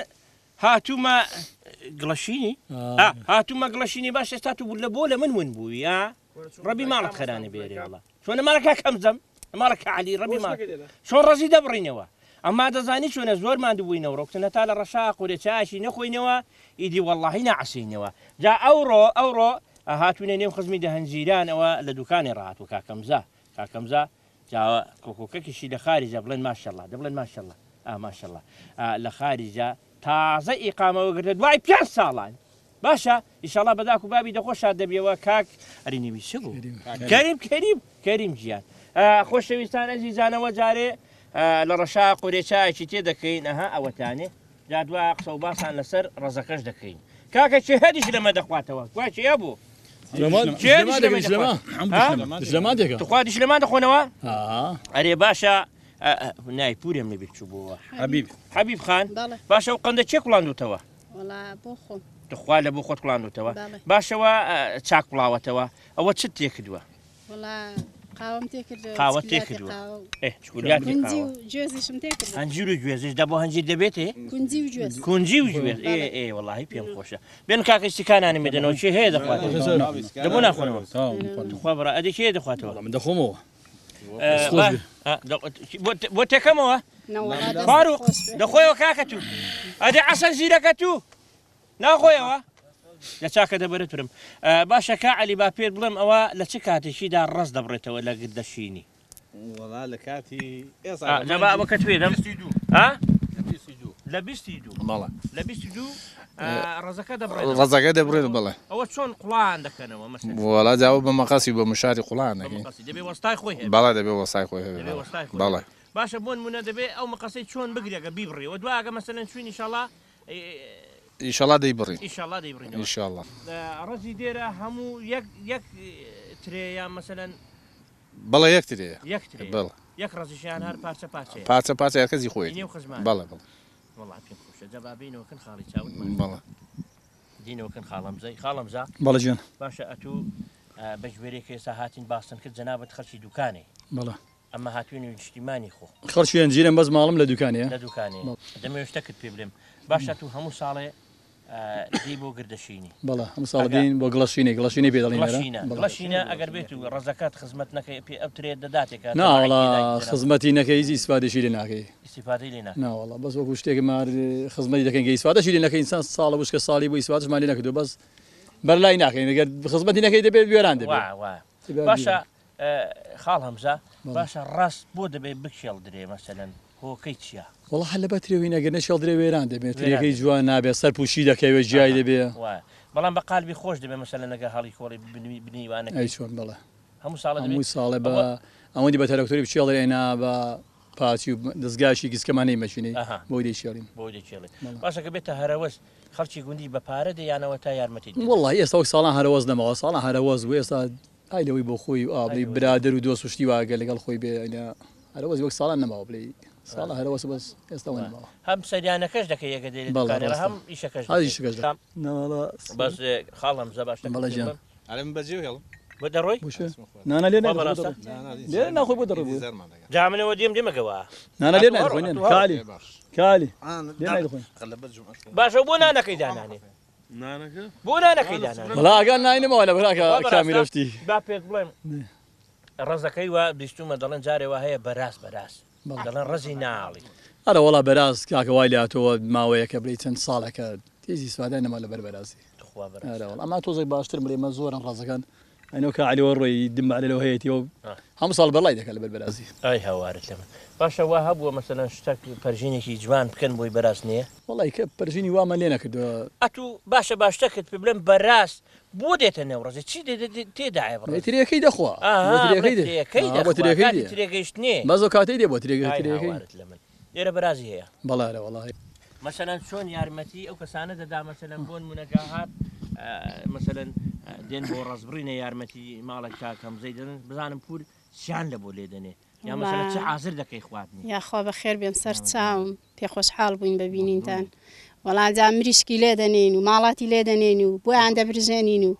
هاتوومە گڵەشینی هاتوومە گڵەشینی باش ئێستا تو لە بۆ لە من ون بووی ڕەبی ماڵت خەرانە بێرێ وڵا چۆنە ماڵەکە کەمزەم ماڵەکە علی ڕەبی ماڵ چۆن ڕەزی دەبڕینەوە ئەمما دەزانی چۆنە زۆرمان دوبووینەوە ڕۆکتنە تا لە ڕەشاق و لە چاشی نەخۆینەوە ئیدی وەڵڵاهی نەعسینەوە جا ئەوڕۆ هاتوونە نێو خزمی دەهەنجیرانەوە لە دوکانی ڕاهاتوە کاکەمزا جاوە کۆکۆکەکیشی لە خارجە بڵێن ماشەڵڵا دەبڵێن ماشەڵڵا ماشەڵڵا لە خارجە تازە ئیقامەوە گرتە دوای 5 ساڵان باشە ئیشەڵڵا بەداک و بابی دەخۆشات دەبێەوە کاک ئەرینیوی چ بوو کەریم گیان خۆشەویستان ئەزیزانەوە جارێ لە ڕەشاق و لێچایەکی تێدەکەین ئەوەتانێ جا دوای قسە و باسان لەسەر ڕزەکەش دەکەین کاکە چێ هەدیش لەمە دەخواتەوە گوای چیا بوو تخواتیش لەمان دەخۆنەوە ئەرێ باشە نای پورێم لەبێت چوو بووە حەبیب خان باشە و قەندە چێ کوڵاندوتەوە دخوا لە بۆ خۆت کوڵاندوتەوە باشەوە چاک بڵاوەتەوە ئەوە چت تێکردووە قاوە تێکردووە هەنجیر و گوێزش دە بۆ هەنجیر دەبێتێ کونجی و گوێز وەڵاهی پێم خۆشە بێن کاکەشتیکانانی مێدەنەوە چێ هەیە دەخواتەوە دەبۆ ناخۆنەوە دخوا بڕە ئەدەکێ دەخواتەوە من دەخۆمەوە بۆ تێکەمەوە فاروق دەخۆیەوە کاکە تو ئەدە عەسەن زیرەکە تو ناخۆیەوە لە چاکە دەبرێتم باشە کا عەلی با پێت بڵێم ئەوە لە چ کاتێکیدا ڕەس دەبڕێتەوە لە گردەشینی وەڵا لە کاتی لەبا ئەوەکە توێدەم لە 22 لە 22 ڕزەکە دەبڕێت ڕزەکە دەبڕێت بڵێ ئەوە چۆن قوڵان دەکەنەوە مەسەلەن وەڵا جاوە بە مەقاسی بە مشاری قوڵان دەکەین دەبێ وەستای خۆی هەیە بەڵا دەبێ وەستای خۆی هەبێ بەڵێ باشە بۆ نمونە دەبێ ئەو مەقەسەی چۆن بگرێگە بیبڕێەوە دوواگە مەسەلەن چوین ئیشەڵا ئیشەڵا دەیبڕین ئیشەڵا دەیبڕین ئیشەڵا ڕەزی دێرە هەموو یەک ترێیان مەسەلەن بەڵێ یەک ترەیە بڵێ یەک ڕەزیشیان هەر پارچە پارچەیە پارچە یەکەزی خۆی نێو خزمان بەڵێ وەڵا پێم خۆشە جەبابینەوەکن خاڵی چاوت بەڵێ دینەوەکن خاڵەمزەی خاڵەمزا بەڵێ جیان باشە ئەتوو بە ژوێرێک ئێستا هاتین باستن کرد جەنابەت خەرچی دوکانێ بەڵێ ئەمە هاتوونی نیشتیمانی خۆ خەڵکیان جیرم بەس ماڵم لە دوکانەیە لە دوکانێ دەمێ شتەکت پێ بڵێم باشە تو هەموو ساڵێ دی بۆ گردەشینی بەڵێ هەموو ساڵ دین بۆ گڵەشینی پێ دەڵێن گڵەشینە ئەگەر بێت و ڕزەکات خزمەت نەکەی پێ ئەو ترێت دەداتێکە ناوەڵا خزمەتی نەکەی ئیسفادەشی لێ ناکەی ئیسیفادەی لێ ناکەی ناوەڵا بەس وەکو شتێک مار خزمەتی دەکەین ئیسفادەشی لێ نەکەی ئینسان ساڵە بشکە ساڵی بۆ ئیسفادەشمان لێ نەکردو بەس بەرلای ناکەین ئەگەر خزمەتی نەکەی دەبێت وێران دەبێت باشە خاڵ هەمزە باشە ڕاست بۆ دەبێت بکشێڵ درێ مەسەلەن هۆکەی چییە وڵا هەل لە بەترێوی نەگەر نەشێڵ درێ وێران دەبێت ترێکەی جوان نابێت سەر پوشی دەکەوێت جیای دەبێت بەڵام بە قالبی خۆش دەبێت مەسەلەن نەگە هەڵی خۆڵی بنیوانەکەی چۆن بڵێ هەموو ساڵێ بە ئەوەندی بە تەرەکتۆری بچێڵ ئێنا بە پاچی و دەستگاشی گسکەمانەی مەشینەی بۆی دەیشێڵین باشەکە بێتە هەرەوەست خەڵکی گوندی بە پارە دەیانەوە تا یارمەتی وڵی ئێستا وەک ساڵان هەرەوەز نەمەوە ساڵان هەرەوەز و ئێستا ئایلەوەی بۆ خۆی ئابلی برادر و دۆست شتی واگە لەگەڵ خۆی بێ هەرەوەز وەک ساڵان نەماوە بڵێ ساڵە هەرەوەس بەس ئێستا نەماوە هەم سەریانەکەش دەکەی یەکە دێت هەم ئیشەکەش بەس خاڵ هەمزە باشە ئەلم بەجێ هێڵم بۆ دەڕۆی نانە لێ لێ ناخۆی بۆ دەڕۆی جامنەوە دێمەگەوە نانە لێ نایخۆین کالی لێ نایخۆین باشە بۆ نانەکەی دانانێ بۆ نانەکەی دانانێ وڵا ئەگەر ناینەوە لە بەراکە کامیرەشتی با پێت بڵێم ڕزەکەی وە بیستومە دەڵێن جارێەوە هەیە بەراست دەڵێن ڕزی ناڵی ئەرە وڵا بەراز کاکە وای لاتەوە ماوەیەکە بڵێ چەند ساڵەکە تێزی سوادای نەما لە بەربەرازی ئەمە تۆزێک باشتر بڵێمە زۆرن ڕزەکان ئەنەوە کە علیوە ڕۆی دمبالە لەوە هەیەیەوە هەموو ساڵ بەڵای دەکات لە بەربەرازی ئای هاوارت لەمە باشە وا هەبووە مەسەلەن شتێک پەرژینێکی جوان بکەن بۆی بەراست نییە وڵی کە پەرژینی وامە لێ نەکردووە ئەتوو باشە باشتەکەت پێ بڵێم بەراست بۆ دێتە نێوڕزی چی تێداە ترەکەی دەخوا ترێگەیشت نیە بەزۆ کاتەی دێ بۆ ترێگەکەی لە من لێرە بەرازی هەیە بەڵارە وڵی مەسەلەن چۆن یارمەتی ئەو کەسانە دەدا مەسەلەن بۆ نمونەگە هات مەسەلەن دێن بۆ ڕزبڕینە یارمەتی ماڵێک کاکەم زەی دەن بزانم پور سیان لە بۆ لێ دەنێ یا مەسەلەن چه حاضر دەکەی خواردنی یاخوا بە خێر بێن سەر چاوم پێ خۆشحاڵ بووین ببینینتان وەڵام جا مریشکی لێ دەنێن و ماڵاتی لێ دەنێن و بۆیان دەبرژێنین و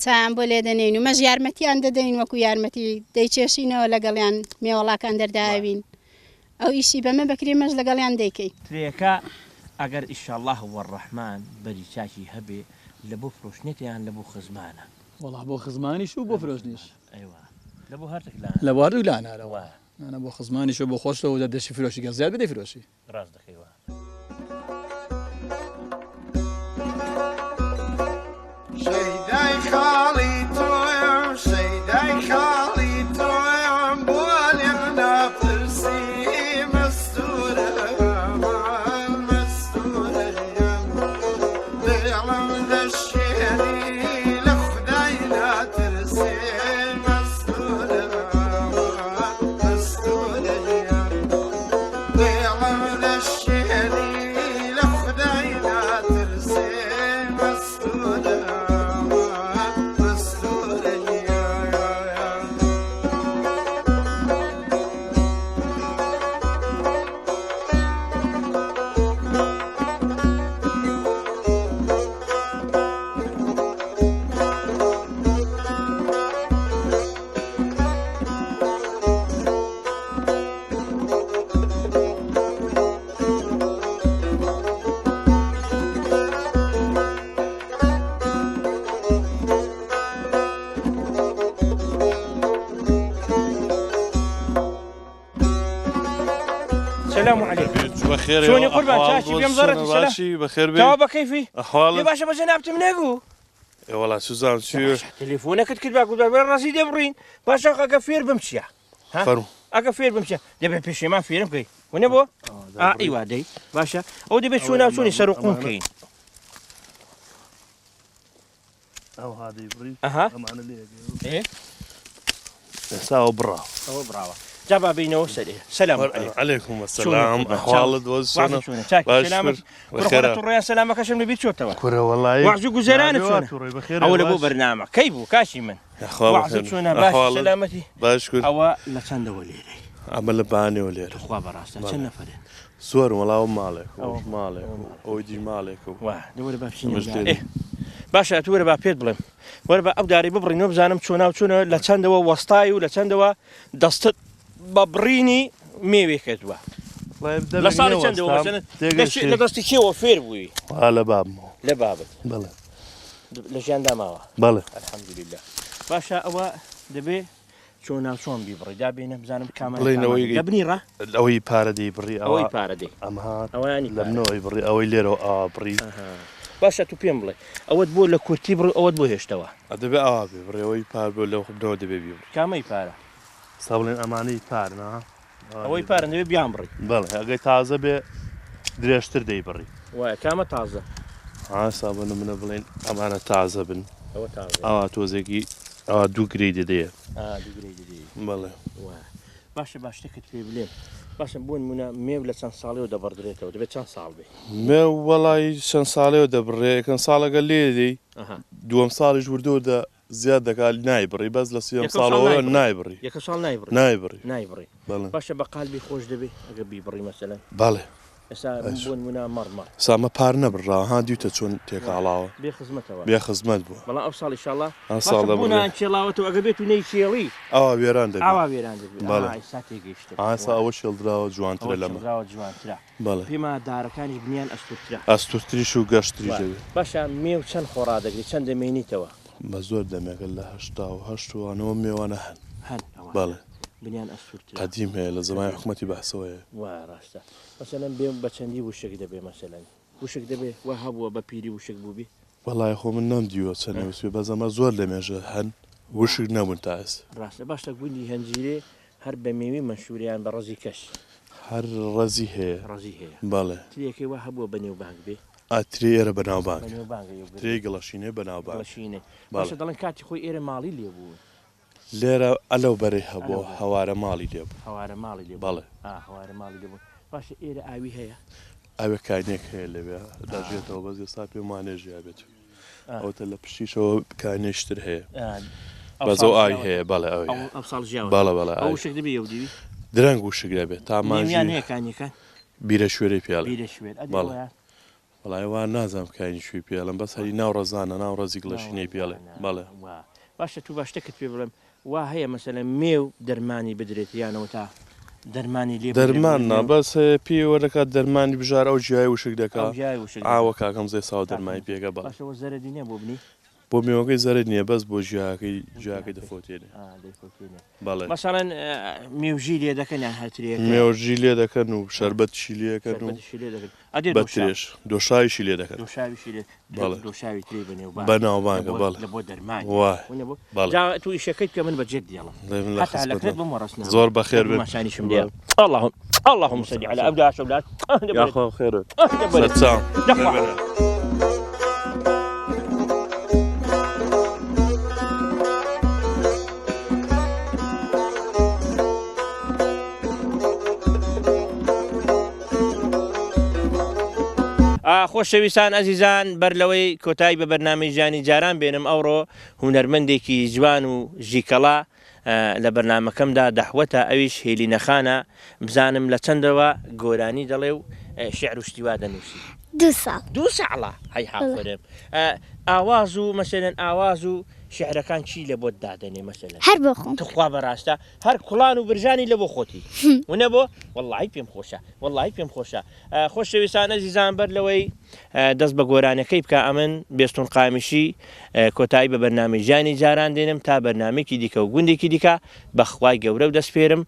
چایان بۆ لێ دەنێن و مەژ یارمەتیان دەدەین وەکو یارمەتی دەیچێشینەوە لەگەڵیان مێوەڵاکان دەرداوین ئەو ئیشی بەمە بەکری مەش لەگەڵیان دەیکەی ترێکە ئەگەر ئیشەڵڵاه وەڕەحمان بەری چاکی هەبێ لە بۆ فرۆشتێتیان لە بۆ خزمانە وەڵا بۆ خزمانیش و بۆ فرۆشتنیش لە بۆ هەر لە بواردوو لانارەوە نانە بۆ خزمانیش و بۆ خۆشتەوە دەشی فرۆشی گەل زیاد بدەی فرۆشی ڕاست دەکەیوە شەیدای خاڵی تۆم شەیدای خاڵی تۆم بۆ لێم ناپرسی مەستورە دڵم دەشێنی لە خودای ناترسێ مەستورە دڵم دەشێنی لە خودای ناترسێ مەستورە السلام عليكم بخير شلوني قربان شاشي بيوم زرتي ماشي بخير بي جوابك كيفي؟ احوالك يا باشا بس نابت منقو والله سوزان شو تليفونك تكتب اقول وين رصيد يبرين باشا اقفير بمشي ها فرو اقفير بمشي دبي بيشي ما فيرم كي وين ابو ايوه دي باشا او دبي شو يسرقون كاين او هذا يبري اها معنا ليه ايه ساو برا او براوا جابا بينو سلام عليكم عليكم السلام احوالد وزنا سلامك بخير الريا سلامك اشم نبي شو توا كره والله وعزوق زران شلون اول ابو برنامج كيفو كاشي من يا اخوان وعزوق شلون باش سلامتي باشكر او لا تشند وليدي عمل باني وليدي اخوا براسه شنو فرين سور والله مالك ويدي مالك واه دور باب شنو ايه باشا تور باب بيت بلم ور باب داري ببري نو بزانم شونا لا تشند وسطاي ولا تشند دست ببريني ميوي كتوا لا صار تشند مثلا لا دست شي وفير بوي على باب لا باب بله لجندما بله الحمد لله باشا او دبي شون بيبري دابينا بزانم كامل دبني راه اوي باردي بري اوي باردي اما اواني لمنو يبري اوي ليرو بري باشا تو بيمبلي اود بو لكورتي بري اود بو هشتوا دبي بري اوي بار لو خبنو دبي بيبري كامي بارا صابلين اماني بارنا اوي بار دبي بيامبري بله اگه تازه به درشتر دی بري وا كامه تازه صابون من بلين امانه تازه بن او تازه توزيكي دو جريد دي دو جريد دي بله باش تكت في بلين باش نبون منا ميبلا سان صالي ودبر دريته ودبي كان صالبي ما والله سان صالي ودبر كان صالة قال لي دي دوم صالي جوردو ده زيادة قال نايبري بس لسيام صالة نايبري يا كسال نايبري باش بقلبي خوش دبي اقبي بري مثلا بله اسا نبون منا مرمر سامة بارنا برا ها ديوتا تشون تيك علاوة بخدمت بو والله اوصل ان شاء الله صالة بونا ان شاء الله وتوقبيتو نيشيري بيران دبي بله ساتي قشت اول الدراو جوان ترى لما بله فيما دار كان بنيان استرتري شو قشتري جبي باشا 100 چند خورادك چند ميني توا مزور دمك الله هشتا وانا امي وانا هن بله بنيان استرتري قديم هي لزمان حكومتي بحثويه وراسته مثلا بيوم بچندي وشك دبي مثلا وشك دبي وهب وببيري وشك بوبي والله يا اخو من نام ديو سنه بس بزما زور لمجه هن وشك نمون تعس راسته باش تقولي هنجيري هر بميوي مشهوريان برزي كش هر رزي هي بله تريكي وهب وبنيو بانك بي تري إيرا بناو بانك تري قلاشينه بناو بانك باش دلن كاتي خوي إيرا مالي لي بو ليرا ألو بريها بو حوار مالي لي بو بله حوار مالي لي بو باش إيرا آوي هيا آوي كاينيك هي اللي بيها داجيتو بس يصابي ما نجي أبيتو أو تلا بشيشو كاينيشتر هي بزو آي هي بله أوي أبصال جاوي بله أو وشك دبي يودي درنگ وشك دبي تاماجي يعني هيك يعني كان بيرشوري بياله بيرشور بله والله وان نازم كاين شوي بيالم بس هي ناورزانا ناورزي قلاشيني بياله بله باش تو باش تكت في بلم وهي مثلا ميو درماني بدريت يعني وتا درماني لي درماننا بس بي ورك درماني بجار او جاي وشك دكا وكا كم زي صاو درماني بيغا بله باش وزردينه بوبني بو ميوغي زردني بس بو جاكي دفوتيني بله مثلا ميوجيليا دكن هاتريك ميوجيليا دكن وشربت شيليا كانوا ادي بتريش دوشاي شيليا دكن دوشاي شيليا بله دوشاي تري بناو بانك بله لبو درمان بله جا تو شكيت كمان بجد يلا حتى على كذب بمرسنا زور بخير ما شاني شمديا اللهم صل على ابدا شبلات يا اخو خير سلام خۆشەویستان ئەزیزان بەر لەوەی کۆتایی بە بەرنامەی جاران بێنم ئەوڕۆ هونەرمەندێکی جوان و ژیکەڵا لە بەرنامەکەمدا دەحوەتە ئەویش هێلی نەخانە بزانم لە چەندەوە گۆرانی دەڵێ و شعر و شتیوا دەنووسی دوو ساڵە هەی حافرم ئاواز و مەسەلەن ئاواز و شعرەکان چی لە بۆت دادەنێ مەسەلەن هەر بۆ خۆم تخوا بەڕاستە هەر کوڵان و برژانی لە بۆ خۆتی ونە بۆ وەڵڵاهی پێم خۆشە خۆشەویستان ئەزیزان بەر لەوەی دەست بە گۆرانەکەی بکە ئەمن بێستون قامیشی کۆتایی بە بەرنامەی ژیانی جاران دێنم تا بەرنامێکی دیکە و گوندێکی دیکە بەخوای گەورە و دەست پێرم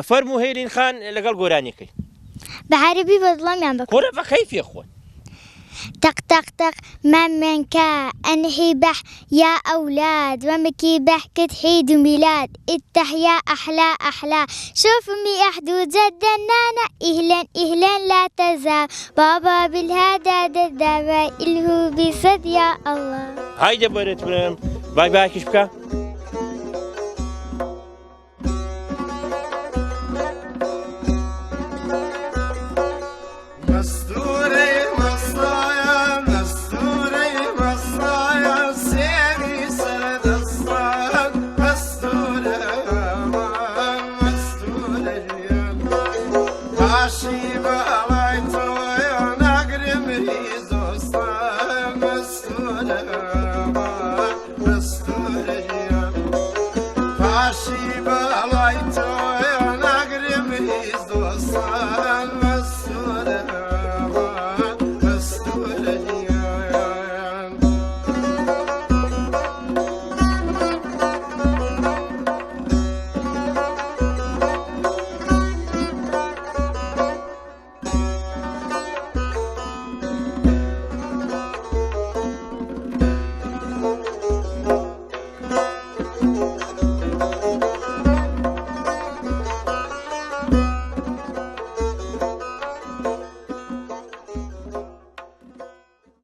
فەرموو هێلین خان لەگەڵ گۆرانیەکەی بعربي بظلم يعني بكون كورة فكيف يا أخوان تق تق تق من كا أنحي بح يا أولاد ومكي بحكة عيد ميلاد التحيا أحلى أحلى شوفوا مي أحدود جدنانا إهلا إهلا لا تزال بابا بالهدى ددابا إلهو بصد يا الله هايدا بوريت برم باي باي كشبكا Shiba, I like to, and I agree with his